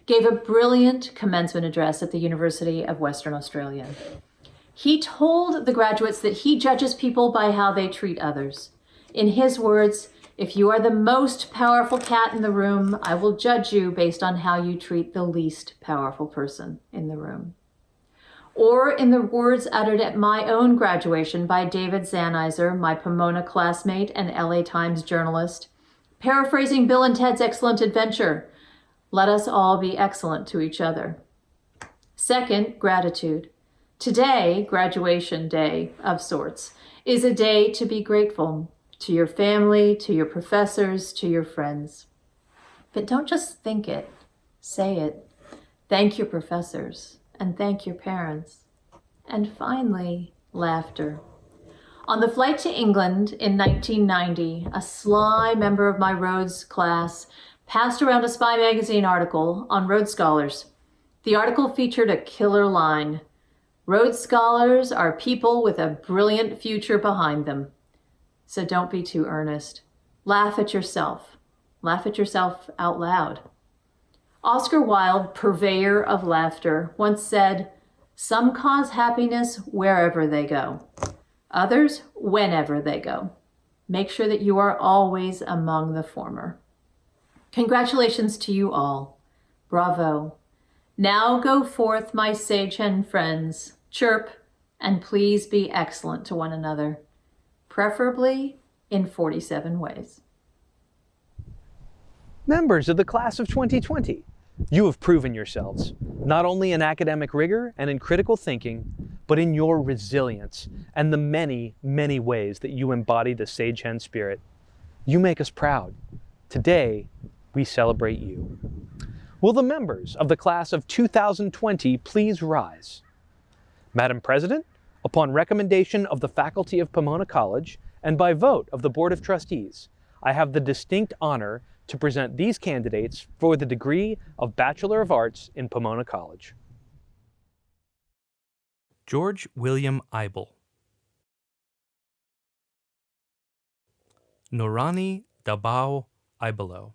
gave a brilliant commencement address at the University of Western Australia. He told the graduates that he judges people by how they treat others. In his words, "If you are the most powerful cat in the room, I will judge you based on how you treat the least powerful person in the room." Or in the words uttered at my own graduation by David Zanizer, my Pomona classmate and LA Times journalist, paraphrasing Bill and Ted's Excellent Adventure, "Let us all be excellent to each other." Second, gratitude. Today, graduation day of sorts, is a day to be grateful to your family, to your professors, to your friends. But don't just think it, say it. Thank your professors and thank your parents. And finally, laughter. On the flight to England in 1990, a sly member of my Rhodes class passed around a Spy magazine article on Rhodes Scholars. The article featured a killer line: "Rhodes Scholars are people with a brilliant future behind them." So don't be too earnest. Laugh at yourself. Laugh at yourself out loud. Oscar Wilde, purveyor of laughter, once said, "Some cause happiness wherever they go. Others, whenever they go. Make sure that you are always among the former." Congratulations to you all. Bravo. Now go forth, my sage hen friends. Chirp, and please be excellent to one another. Preferably in 47 ways. Members of the class of 2020, You have proven yourselves, not only in academic rigor and in critical thinking, but in your resilience and the many, many ways that you embody the Sage Hen spirit. You make us proud. Today, we celebrate you. Will the members of the class of 2020 please rise? Madam President, upon recommendation of the faculty of Pomona College and by vote of the Board of Trustees, I have the distinct honor to present these candidates for the degree of Bachelor of Arts in Pomona College. George William Eibel, Norani Dabao Eibelo,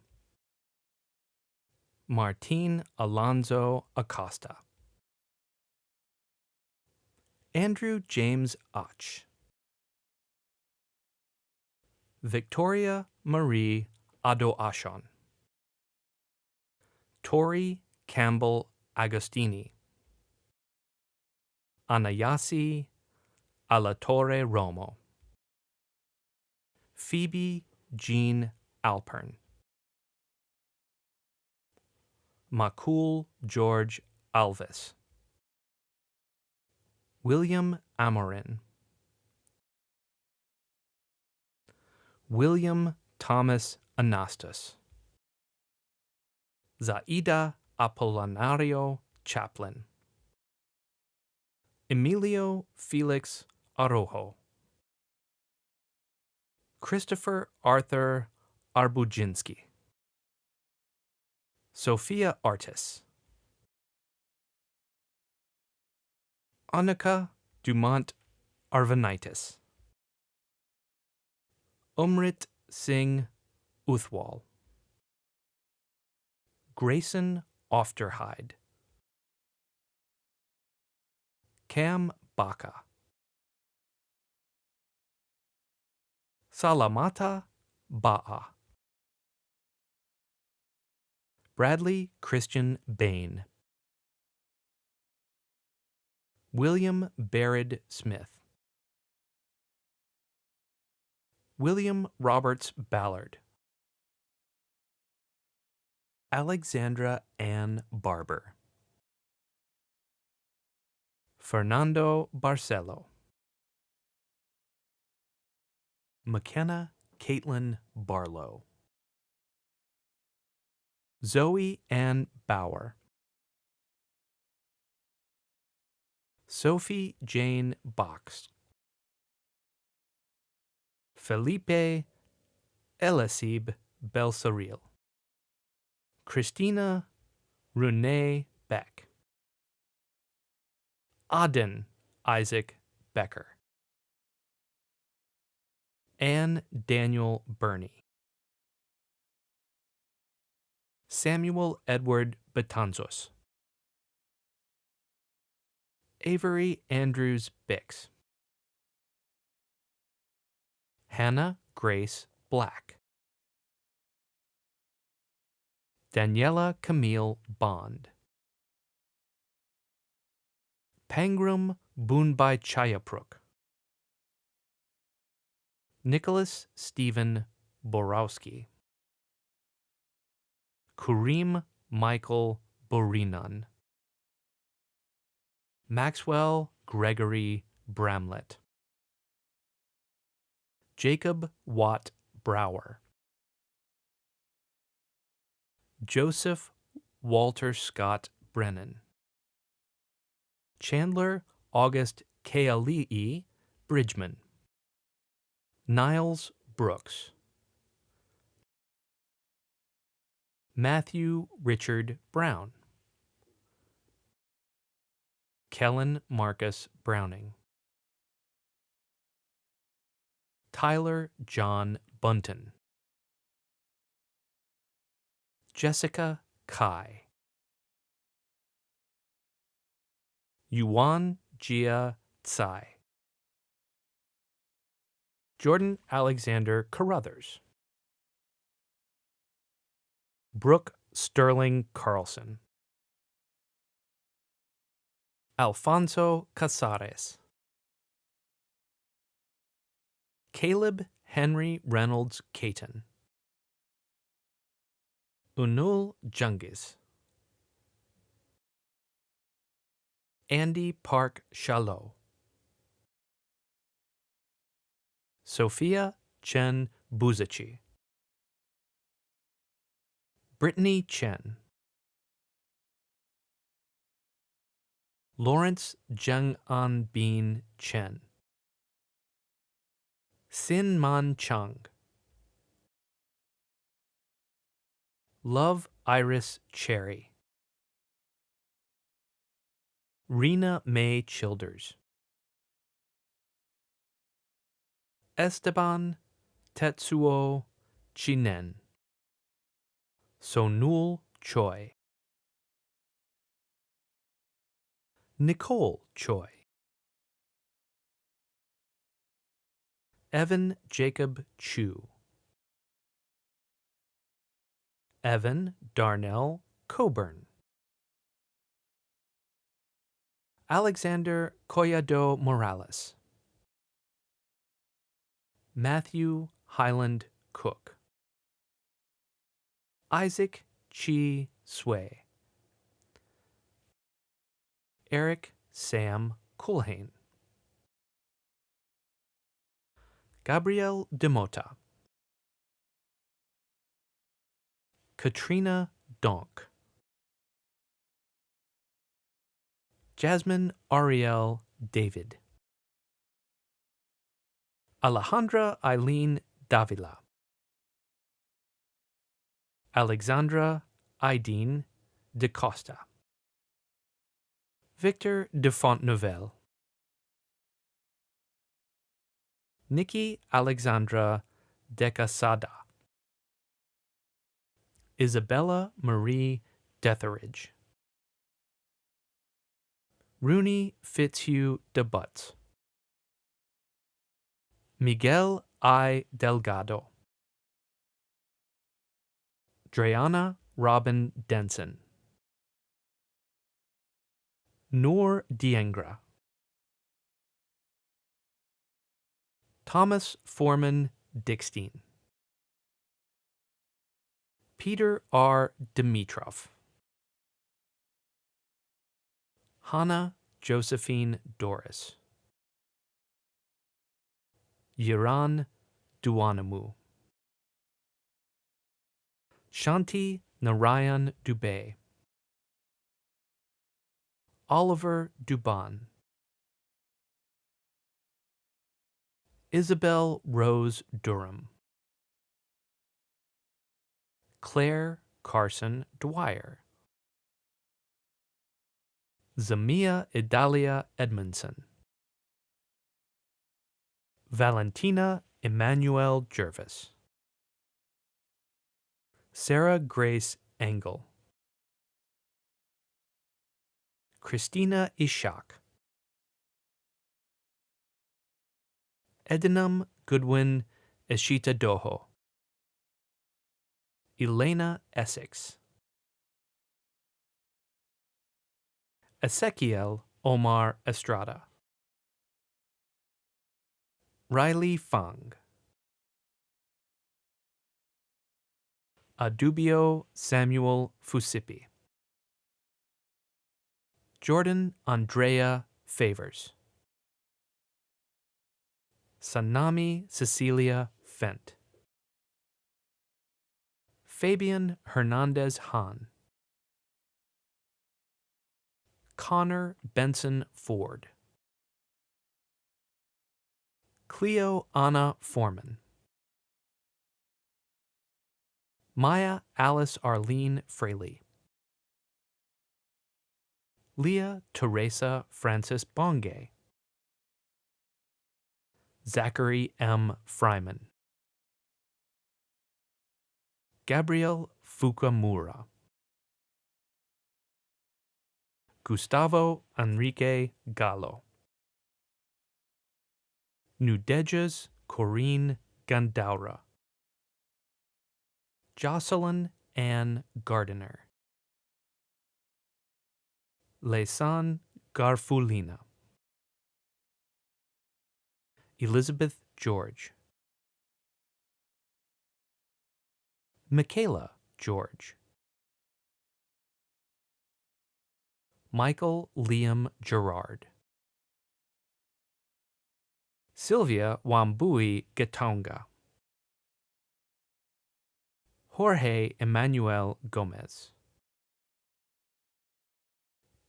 Martin Alonzo Acosta, Andrew James Och, Victoria Marie Adoashon, Tori Campbell Agostini, Anayasi Alatorre Romo, Phoebe Jean Alpern, Makul George Alvis, William Amorin, William Thomas Anastas, Zaida Apolinario Chaplin, Emilio Felix Arojo, Christopher Arthur Arbujinski, Sophia Artis, Annika Dumont Arvanitis, Umrit Singh Uthwal, Grayson Ofterhide, Cam Baca, Salamata Ba'a, Bradley Christian Bain, William Barrett Smith, William Roberts Ballard, Alexandra Ann Barber, Fernando Barcelo, McKenna Caitlin Barlow, Zoe Ann Bauer, Sophie Jane Box, Felipe Elisib Belsoril, Christina Renee Beck, Aden Isaac Becker, Anne Daniel Burney, Samuel Edward Betanzos, Avery Andrews Bix, Hannah Grace Black, Daniela Camille Bond, Pangrum Bunbai Chayapruk, Nicholas Stephen Borowski, Kurim Michael Borinan, Maxwell Gregory Bramlett, Jacob Watt Brower, Joseph Walter Scott Brennan, Chandler August Keali'i Bridgman, Niles Brooks, Matthew Richard Brown, Kellen Marcus Browning, Tyler John Bunton, Jessica Kai, Yuan Jia Tsai, Jordan Alexander Carruthers, Brooke Sterling Carlson, Alfonso Casares, Caleb Henry Reynolds Caton, Unul Jungis, Andy Park Chalot. Sophia Chen Buzici. Brittany Chen. Lawrence Jung-An Bean Chen. Sin Man Chung. Love Iris Cherry. Rena Mae Childers. Esteban Tetsuo Chinen. Sonul Choi. Nicole Choi. Evan Jacob Chu. Evan Darnell Coburn. Alexander Collado Morales. Matthew Highland Cook. Isaac Chi Sway. Eric Sam Culhane. Gabrielle Demota. Katrina Donk. Jasmine Ariel David. Alejandra Eileen Davila. Alexandra Aideen de Costa. Victor de Fontnevel. Nikki Alexandra de Casada. Isabella Marie Detheridge. Rooney Fitzhugh de Butts. Miguel I. Delgado. Dreana Robin Denson. Noor Diengra. Thomas Foreman Dickstein. Peter R. Dimitrov. Hannah Josephine Doris. Yiran Duanamu. Shanti Narayan Dubey. Oliver Duban. Isabel Rose Durham. Claire Carson Dwyer. Zamia Idalia Edmondson. Valentina Emmanuel Jervis. Sarah Grace Engel. Christina Ishak. Edinum Goodwin Eshita Doho. Elena Essex. Ezequiel Omar Estrada. Riley Fang. Adubio Samuel Fusipi. Jordan Andrea Favors. Sanami Cecilia Fent. Fabian Hernandez Hahn. Connor Benson Ford. Cleo Anna Foreman. Maya Alice Arlene Fraley. Leah Teresa Francis Bongay. Zachary M. Fryman. Gabriel Fukamura. Gustavo Enrique Gallo. Nudejas Corinne Gandaura. Jocelyn Ann Gardiner. Leisan Garfulina. Elizabeth George. Michaela George. Michael Liam Gerard. Sylvia Wambui Getonga. Jorge Emmanuel Gomez.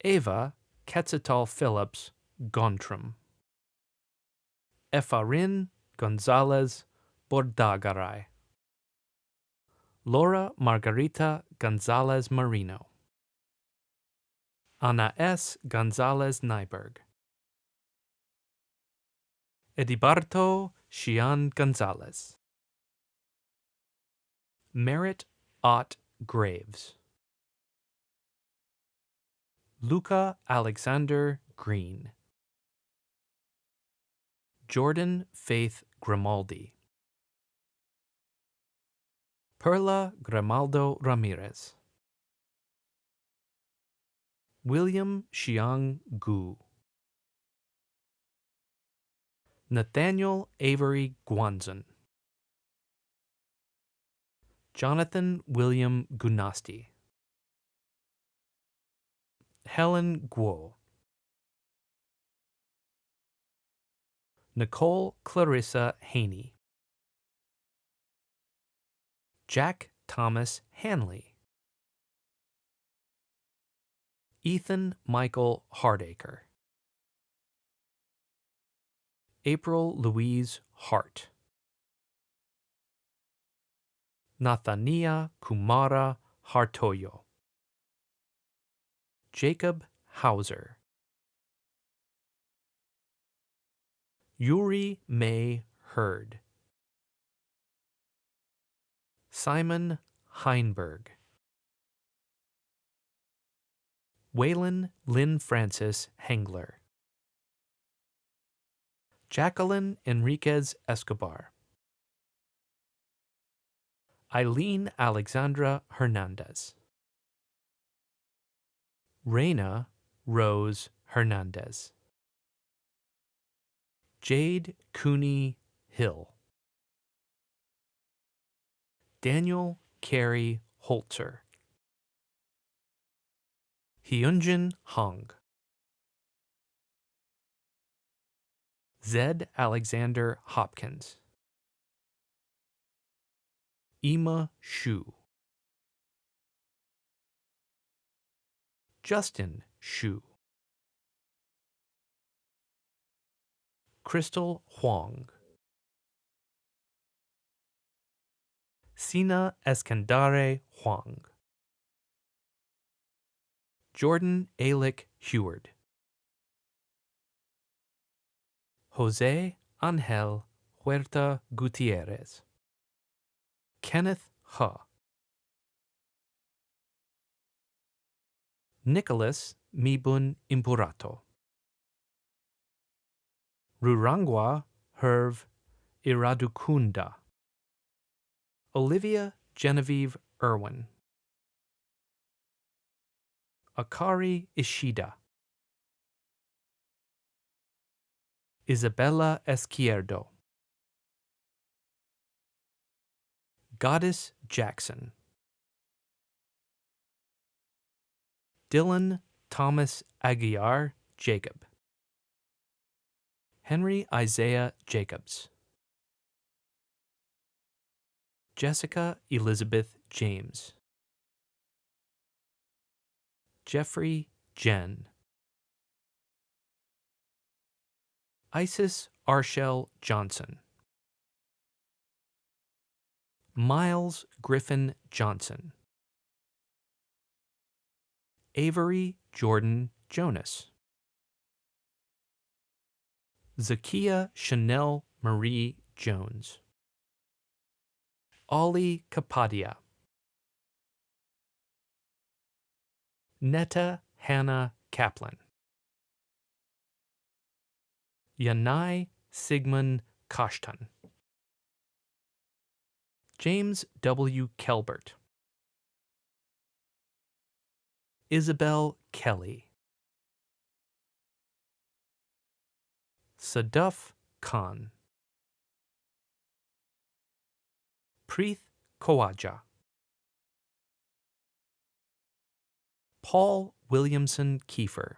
Ava Quetzalcoatl Phillips Gontram. Efrain Gonzalez Bordagaray. Laura Margarita Gonzalez Marino. Ana S. Gonzalez Nyberg. Edibarto Xian Gonzalez. Merritt Ott Graves. Luca Alexander Green. Jordan Faith Grimaldi. Perla Grimaldo Ramirez. William Xiang Gu. Nathaniel Avery Guanzon. Jonathan William Gunasti. Helen Guo. Nicole Clarissa Haney. Jack Thomas Hanley. Ethan Michael Hardacre. April Louise Hart. Nathania Kumara Hartoyo. Jacob Hauser. Yuri May Hurd. Simon Heinberg. Waylon Lynn Francis Hengler. Jacqueline Enriquez Escobar. Eileen Alexandra Hernandez. Reina Rose Hernandez. Jade Cooney Hill. Daniel Carey Holzer. Hyunjin Hong. Zed Alexander Hopkins. Emma Shu. Justin Shu. Crystal Huang. Sina Eskandare Huang. Jordan Alick Heward. Jose Angel Huerta Gutierrez. Kenneth He. Nicholas Mibun Impurato. Rurangwa Herve Iradukunda. Olivia Genevieve Irwin. Akari Ishida. Isabella Esquierdo. Goddess Jackson. Dylan Thomas Aguiar Jacob. Henry Isaiah Jacobs. Jessica Elizabeth James. Jeffrey Jen. Isis Arshel Johnson. Miles Griffin Johnson. Avery Jordan Jonas. Zakia Chanel Marie Jones. Ollie Kapadia. Netta Hannah Kaplan. Yanai Sigmund Kashtan. James W. Kelbert. Isabel Kelly. Sadaf Khan. Preeth Kawaja. Paul Williamson Kiefer.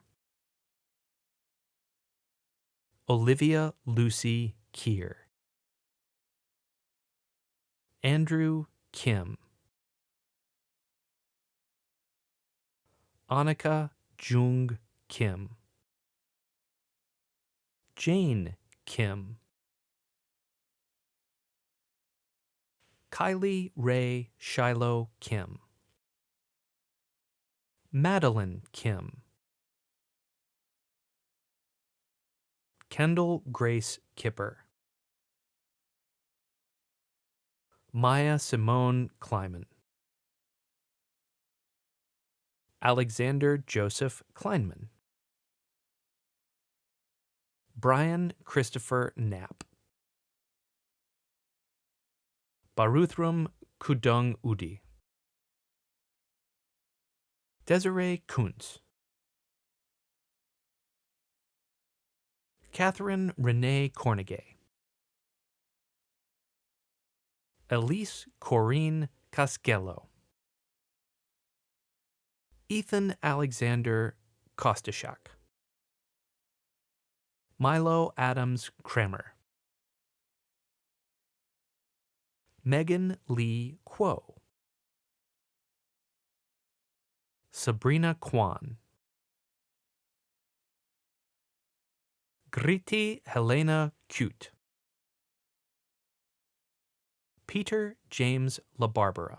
Olivia Lucy Keir. Andrew Kim. Annika Jung Kim. Jane Kim. Kylie Ray Shiloh Kim. Madeline Kim. Kendall Grace Kipper. Maya Simone Kleiman. Alexander Joseph Kleinman. Brian Christopher Knapp. Baruthram Kudung Udi. Desiree Kuntz. Catherine Renee Cornegay. Elise Corinne Casgello. Ethan Alexander Kostashak. Milo Adams Kramer. Megan Lee Kuo. Sabrina Kwan. Griti Helena Cute. Peter James LaBarbera.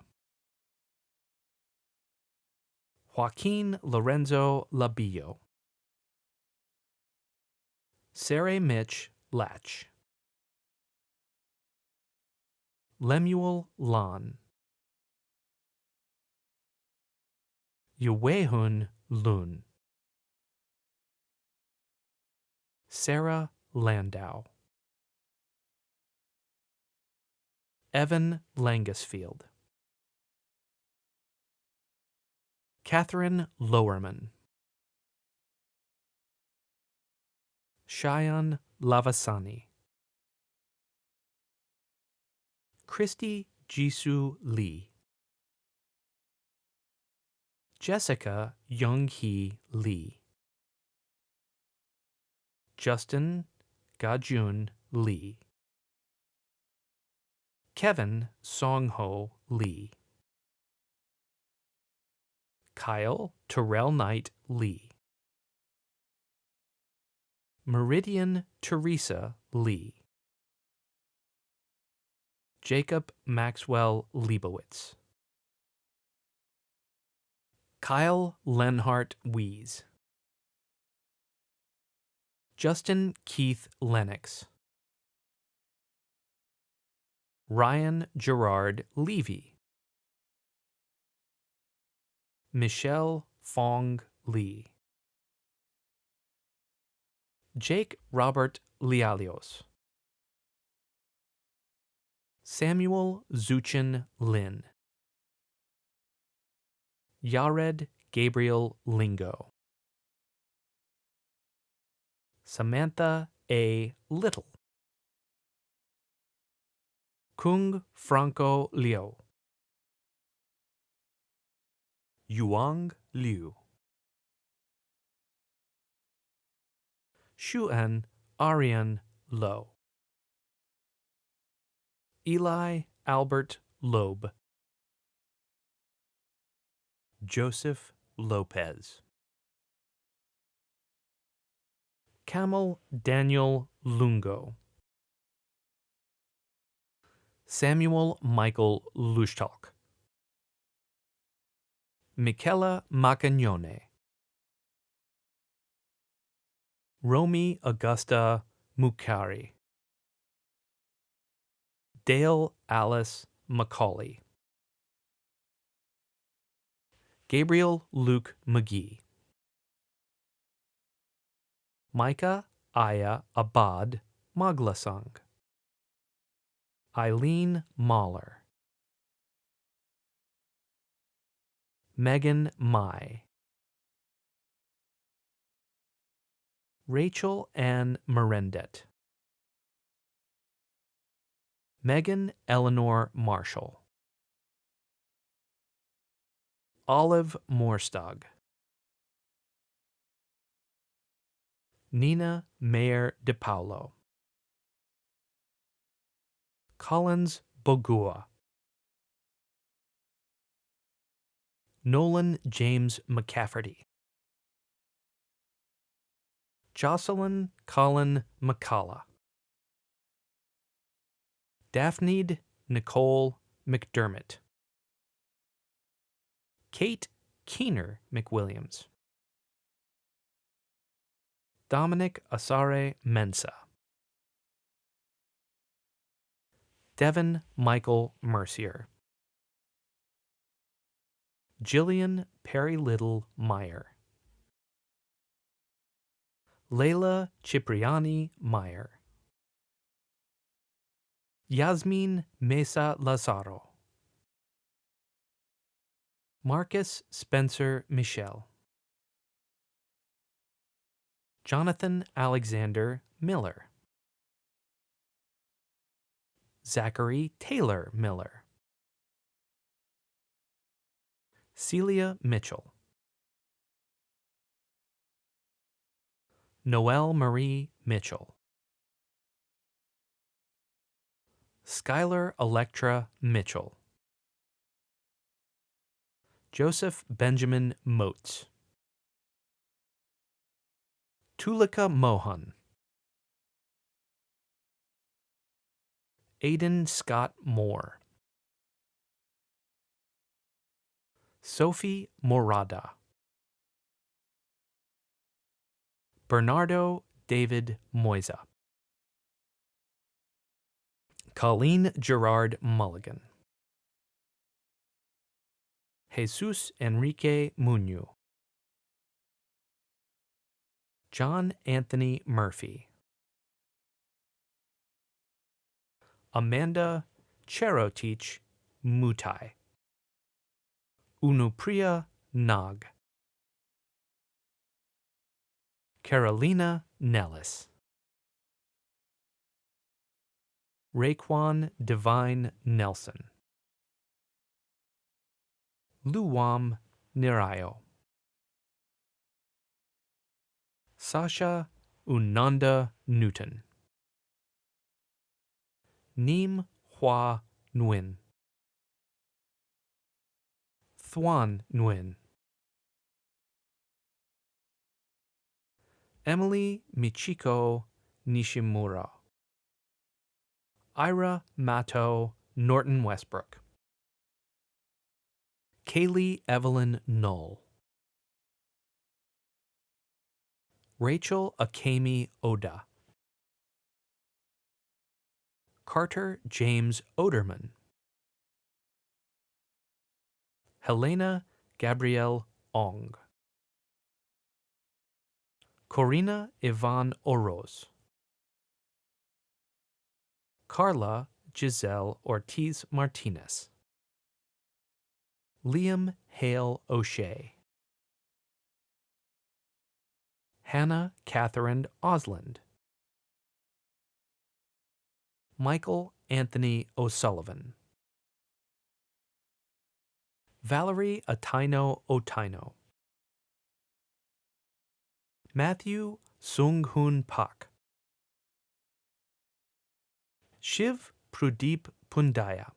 Joaquin Lorenzo Labillo. Sarah Mitch Latch. Lemuel Lon. Yuwehun Lun. Sarah Landau. Evan Langesfield. Catherine Lowerman. Shayan Lavasani. Christy Jisoo Lee. Jessica Young-hee Lee. Justin Gajun Lee. Kevin Songho Lee. Kyle Terrell Knight Lee. Meridian Teresa Lee. Jacob Maxwell Leibowitz. Kyle Lenhart Wies. Justin Keith Lennox. Ryan Gerard Levy. Michelle Fong Lee. Jake Robert Lialios. Samuel Zuchin Lin. Yared Gabriel Lingo. Samantha A. Little. Kung Franco Liu. Yuang Liu. Shuan Arian Lo. Eli Albert Loeb. Joseph Lopez. Camel Daniel Lungo. Samuel Michael Lushtalk. Michela Macagnone. Romy Augusta Mukari. Dale Alice Macaulay. Gabriel Luke McGee. Micah Aya Abad Maglasang. Eileen Mahler. Megan Mai. Rachel Ann Merendet. Megan Eleanor Marshall. Olive Morstag. Nina Mayer de Paulo. Collins Bogua. Nolan James McCafferty. Jocelyn Colin McCullough. Daphne Nicole McDermott. Kate Keener McWilliams. Dominic Asare Mensa. Devin Michael Mercier. Jillian Perry Little Meyer. Layla Cipriani Meyer. Yasmin Mesa Lazaro. Marcus Spencer Michel. Jonathan Alexander Miller. Zachary Taylor Miller. Celia Mitchell. Noelle Marie Mitchell. Skylar Electra Mitchell. Joseph Benjamin Motes. Tulika Mohan. Aidan Scott Moore. Sophie Morada. Bernardo David Moisa. Colleen Gerard Mulligan. Jesus Enrique Muñoz. John Anthony Murphy. Amanda Cherotich Mutai. Unupriya Nag. Carolina Nellis. Raekwon Divine Nelson. Luwam Nirayo. Sasha Unanda Newton. Neem Hua Nguyen. Thuan Nguyen. Emily Michiko Nishimura. Ira Mato Norton Westbrook. Kaylee Evelyn Knoll. Rachel Akemi Oda. Carter James Oderman. Helena Gabrielle Ong. Corina Ivan Oroz. Carla Giselle Ortiz Martinez. Liam Hale O'Shea. Hannah Catherine Osland. Michael Anthony O'Sullivan. Valerie Ataino Otaino. Matthew Sung-Hoon Pak. Shiv Pradeep Pundaya.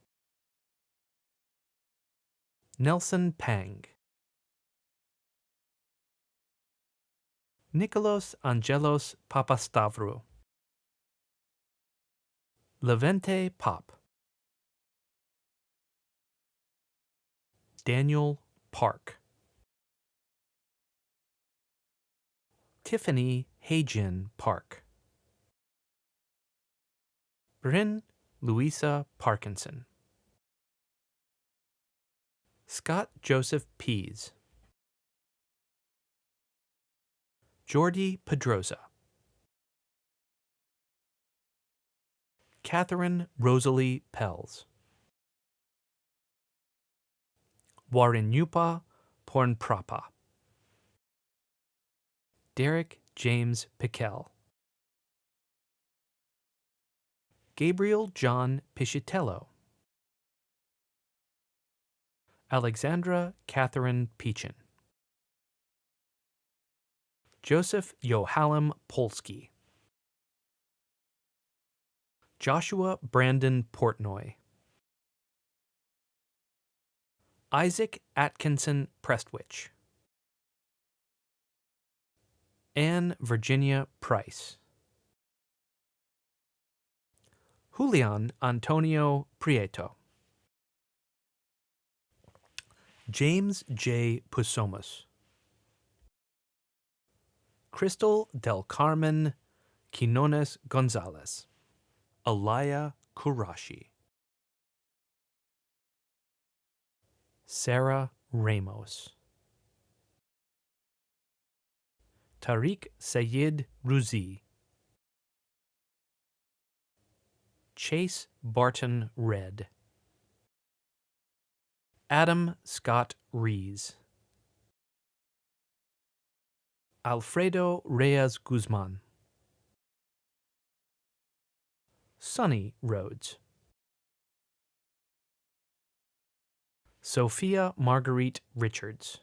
Nelson Pang. Nicolos Angelos Papastavru. Levente Pop. Daniel Park. Tiffany Heijin Park. Bryn Louisa Parkinson. Scott Joseph Pease. Jordi Pedroza. Catherine Rosalie Pels. Warinyupa Pornprapa. Derek James Piquel. Gabriel John Pichitello. Alexandra Catherine Peachin. Joseph Yohalim Polsky. Joshua Brandon Portnoy. Isaac Atkinson Prestwich. Anne Virginia Price. Julian Antonio Prieto. James J. Pusomas. Crystal del Carmen Quinones Gonzalez. Alaya Kurashi. Sarah Ramos. Tariq Sayed Ruzi. Chase Barton Red. Adam Scott Rees. Alfredo Reyes Guzman. Sunny Rhodes. Sophia Marguerite Richards.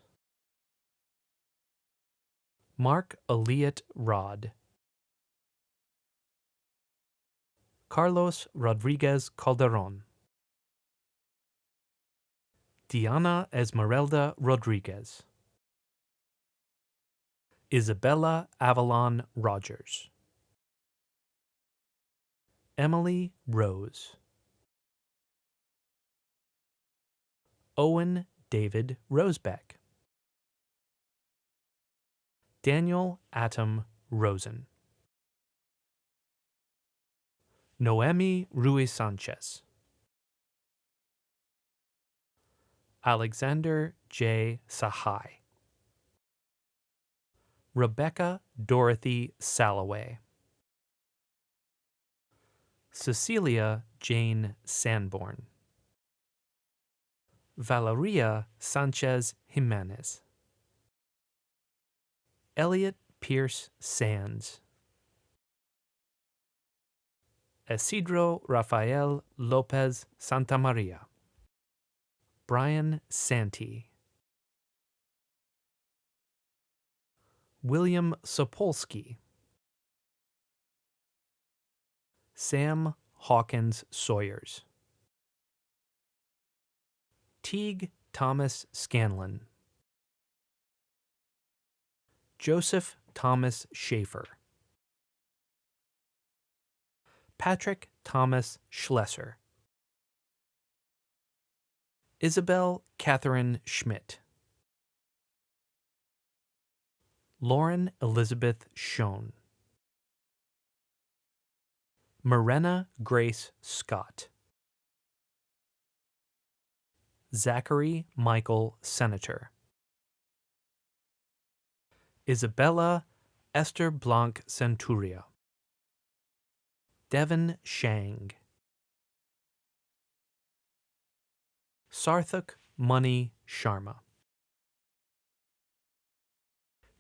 Mark Eliot Rod. Carlos Rodriguez Calderon. Diana Esmeralda Rodriguez. Isabella Avalon Rogers. Emily Rose. Owen David Rosebeck. Daniel Atom Rosen. Noemi Ruiz Sanchez. Alexander J. Sahai. Rebecca Dorothy Salloway. Cecilia Jane Sanborn. Valeria Sanchez Jimenez. Elliot Pierce Sands. Isidro Rafael Lopez Santamaria. Brian Santee. William Sapolsky. Sam Hawkins Sawyers. Teague Thomas Scanlon. Joseph Thomas Schaefer. Patrick Thomas Schlesser. Isabel Catherine Schmidt. Lauren Elizabeth Schoen. Morena Grace Scott. Zachary Michael Senator. Isabella Esther Blanc Centuria. Devon Shang. Sarthak Money Sharma.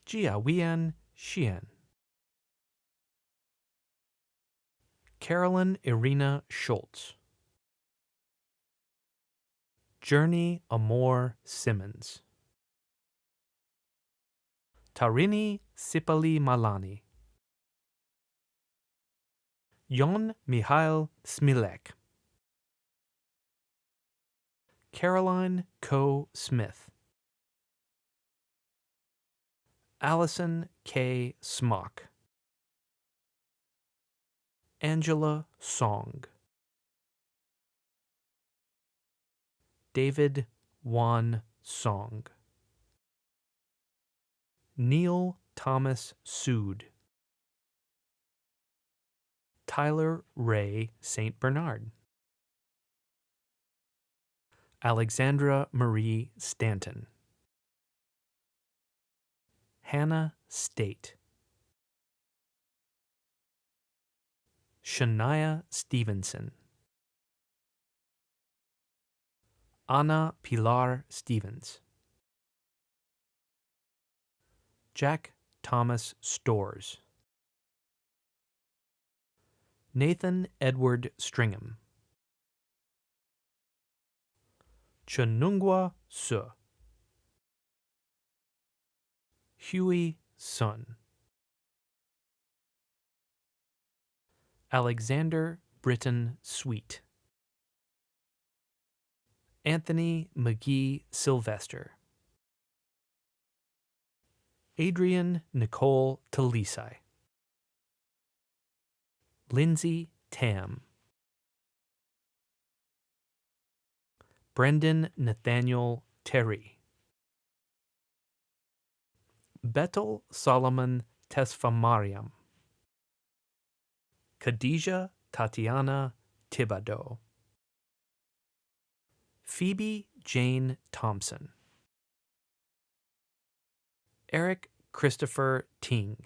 Jiawian Xian. Carolyn Irina Schultz. Journey Amor Simmons. Tarini Sipali Malani. Yon Mihail Smilek. Caroline Coe Smith. Allison K. Smock. Angela Song. David Wan Song. Neil Thomas Sood. Tyler Ray St. Bernard. Alexandra Marie Stanton. Hannah State. Shania Stevenson. Anna Pilar Stevens. Jack Thomas Storrs. Nathan Edward Stringham. Chanungwa Su. Huey Sun. Alexander Britton Sweet, Anthony McGee Sylvester, Adrian Nicole Talisai, Lindsay Tam, Brendan Nathaniel Terry, Betel Solomon Tesfamariam, Khadija Tatiana Thibodeau, Phoebe Jane Thompson, Eric Christopher Ting,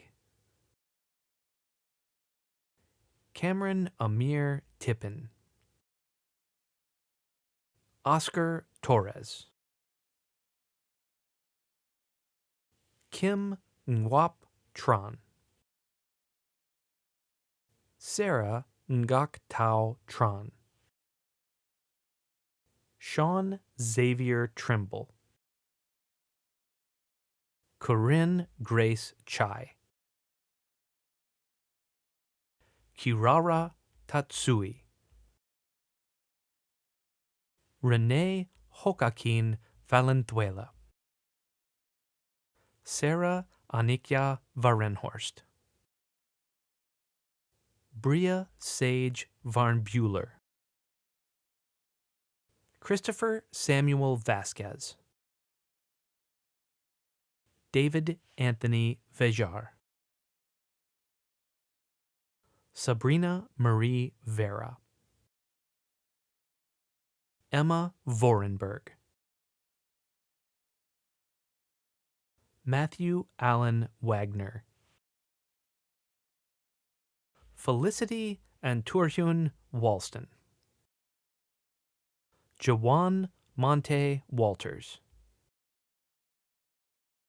Cameron Amir Tippin, Oscar Torres, Kim Nwap Tran, Sarah Ngak Tao Tran, Sean Xavier Trimble, Corinne Grace Chai, Kirara Tatsui, Renee Hokakin Valenzuela, Sarah Anikya Varenhorst, Bria Sage Varnbuehler, Christopher Samuel Vasquez, David Anthony Vejar, Sabrina Marie Vera, Emma Vorenberg, Matthew Allen Wagner, Felicity Anturhyun Walston, Jawan Monte Walters,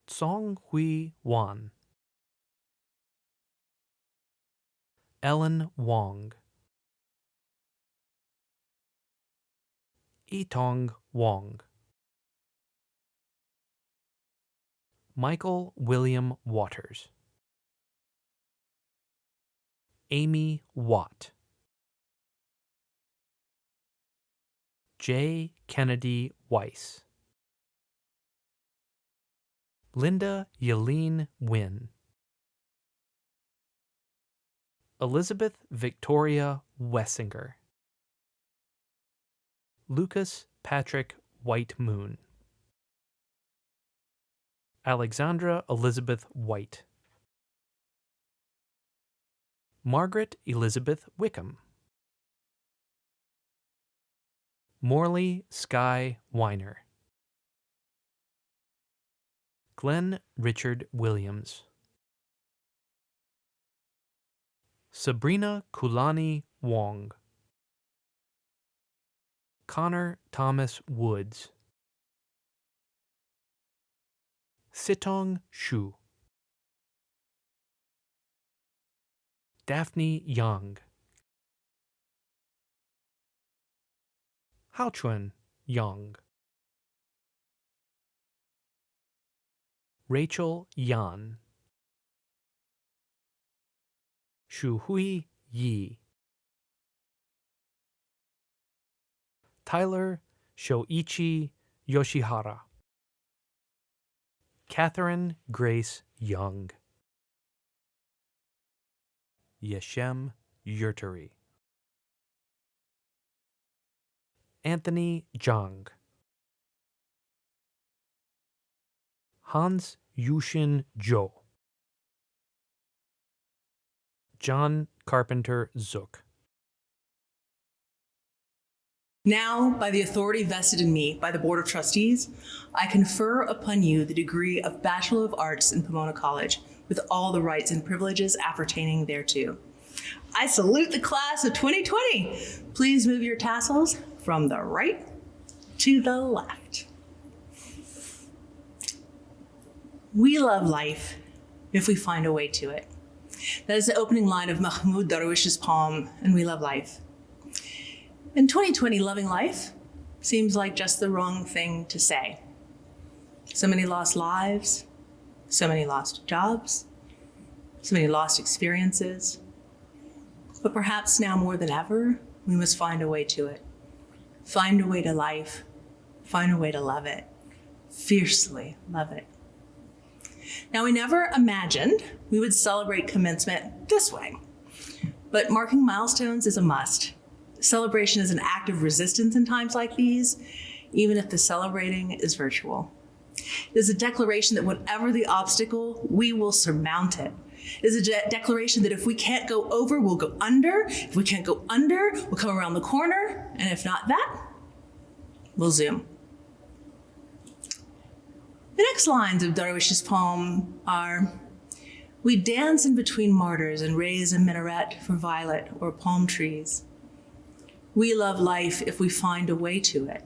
Song Hui Wan, Ellen Wong, Itong Wong, Michael William Waters, Amy Watt, J. Kennedy Weiss, Linda Yeleen Wynn, Elizabeth Victoria Wessinger, Lucas Patrick White Moon, Alexandra Elizabeth White, Margaret Elizabeth Wickham, Morley Sky Weiner, Glenn Richard Williams, Sabrina Kulani Wong, Connor Thomas Woods, Sitong Shu, Daphne Young, Haochun Young, Rachel Yan, Shuhui Yi, Tyler Shoichi Yoshihara, Catherine Grace Young, Yeshem Yurturi, Anthony Zhang, Hans Yushin Zhou, John Carpenter Zook. Now, by the authority vested in me by the Board of Trustees, I confer upon you the degree of Bachelor of Arts in Pomona College with all the rights and privileges appertaining thereto. I salute the class of 2020. Please move your tassels from the right to the left. We love life if we find a way to it. That is the opening line of Mahmoud Darwish's poem, And We Love Life. In 2020, loving life seems like just the wrong thing to say. So many lost lives, so many lost jobs, so many lost experiences. But perhaps now more than ever, we must find a way to it. Find a way to life. Find a way to love it. Fiercely love it. Now, we never imagined we would celebrate commencement this way, but marking milestones is a must. Celebration is an act of resistance in times like these, even if the celebrating is virtual. It is a declaration that whatever the obstacle, we will surmount it. It is a declaration that if we can't go over, we'll go under. If we can't go under, we'll come around the corner. And if not that, we'll zoom. The next lines of Darwish's poem are, we dance in between martyrs and raise a minaret for violet or palm trees. We love life if we find a way to it.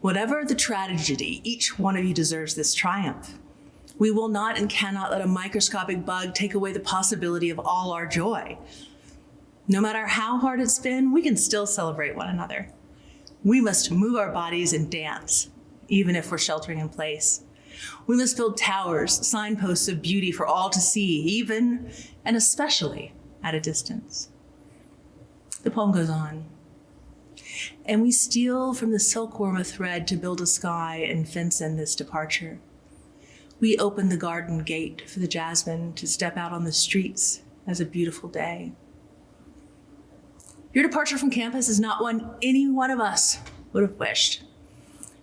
Whatever the tragedy, each one of you deserves this triumph. We will not and cannot let a microscopic bug take away the possibility of all our joy. No matter how hard it's been, we can still celebrate one another. We must move our bodies and dance, even if we're sheltering in place. We must build towers, signposts of beauty for all to see, even and especially at a distance. The poem goes on. And we steal from the silkworm a thread to build a sky and fence in this departure. We open the garden gate for the jasmine to step out on the streets as a beautiful day. Your departure from campus is not one any one of us would have wished.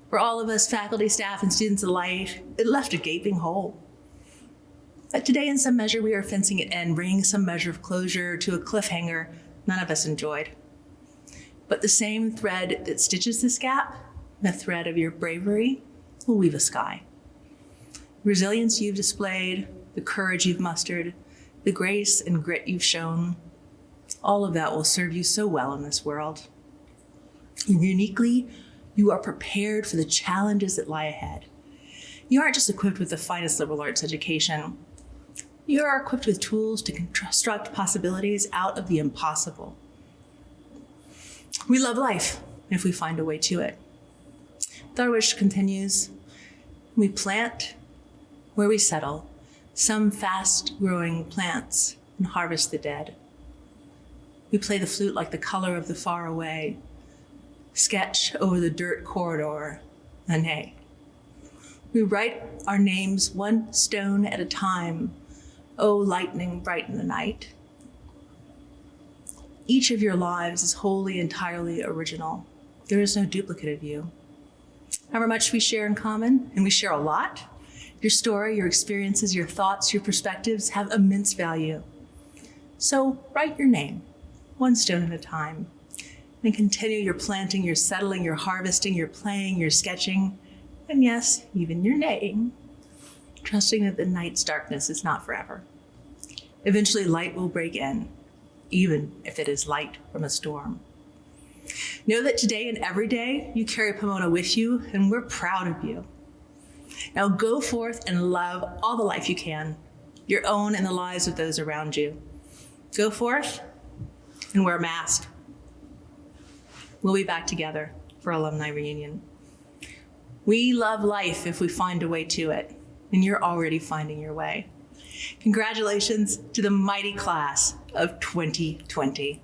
For all of us, faculty, staff, and students alike, it left a gaping hole. But today, in some measure, we are fencing it in, bringing some measure of closure to a cliffhanger none of us enjoyed. But the same thread that stitches this gap, the thread of your bravery, will weave a sky. The resilience you've displayed, the courage you've mustered, the grace and grit you've shown, all of that will serve you so well in this world. Uniquely, you are prepared for the challenges that lie ahead. You aren't just equipped with the finest liberal arts education. You are equipped with tools to construct possibilities out of the impossible. We love life if we find a way to it. Darwish continues, we plant where we settle some fast-growing plants and harvest the dead. We play the flute like the color of the far away, sketch over the dirt corridor, a nay. We write our names one stone at a time, oh, lightning brighten the night. Each of your lives is wholly, entirely original. There is no duplicate of you. However much we share in common, and we share a lot, your story, your experiences, your thoughts, your perspectives have immense value. So write your name, one stone at a time, and continue your planting, your settling, your harvesting, your playing, your sketching, and yes, even your naying, trusting that the night's darkness is not forever. Eventually light will break in, even if it is light from a storm. Know that today and every day you carry Pomona with you, and we're proud of you. Now go forth and love all the life you can, your own and the lives of those around you. Go forth and wear a mask. We'll be back together for alumni reunion. We love life if we find a way to it, and you're already finding your way. Congratulations to the mighty class of 2020.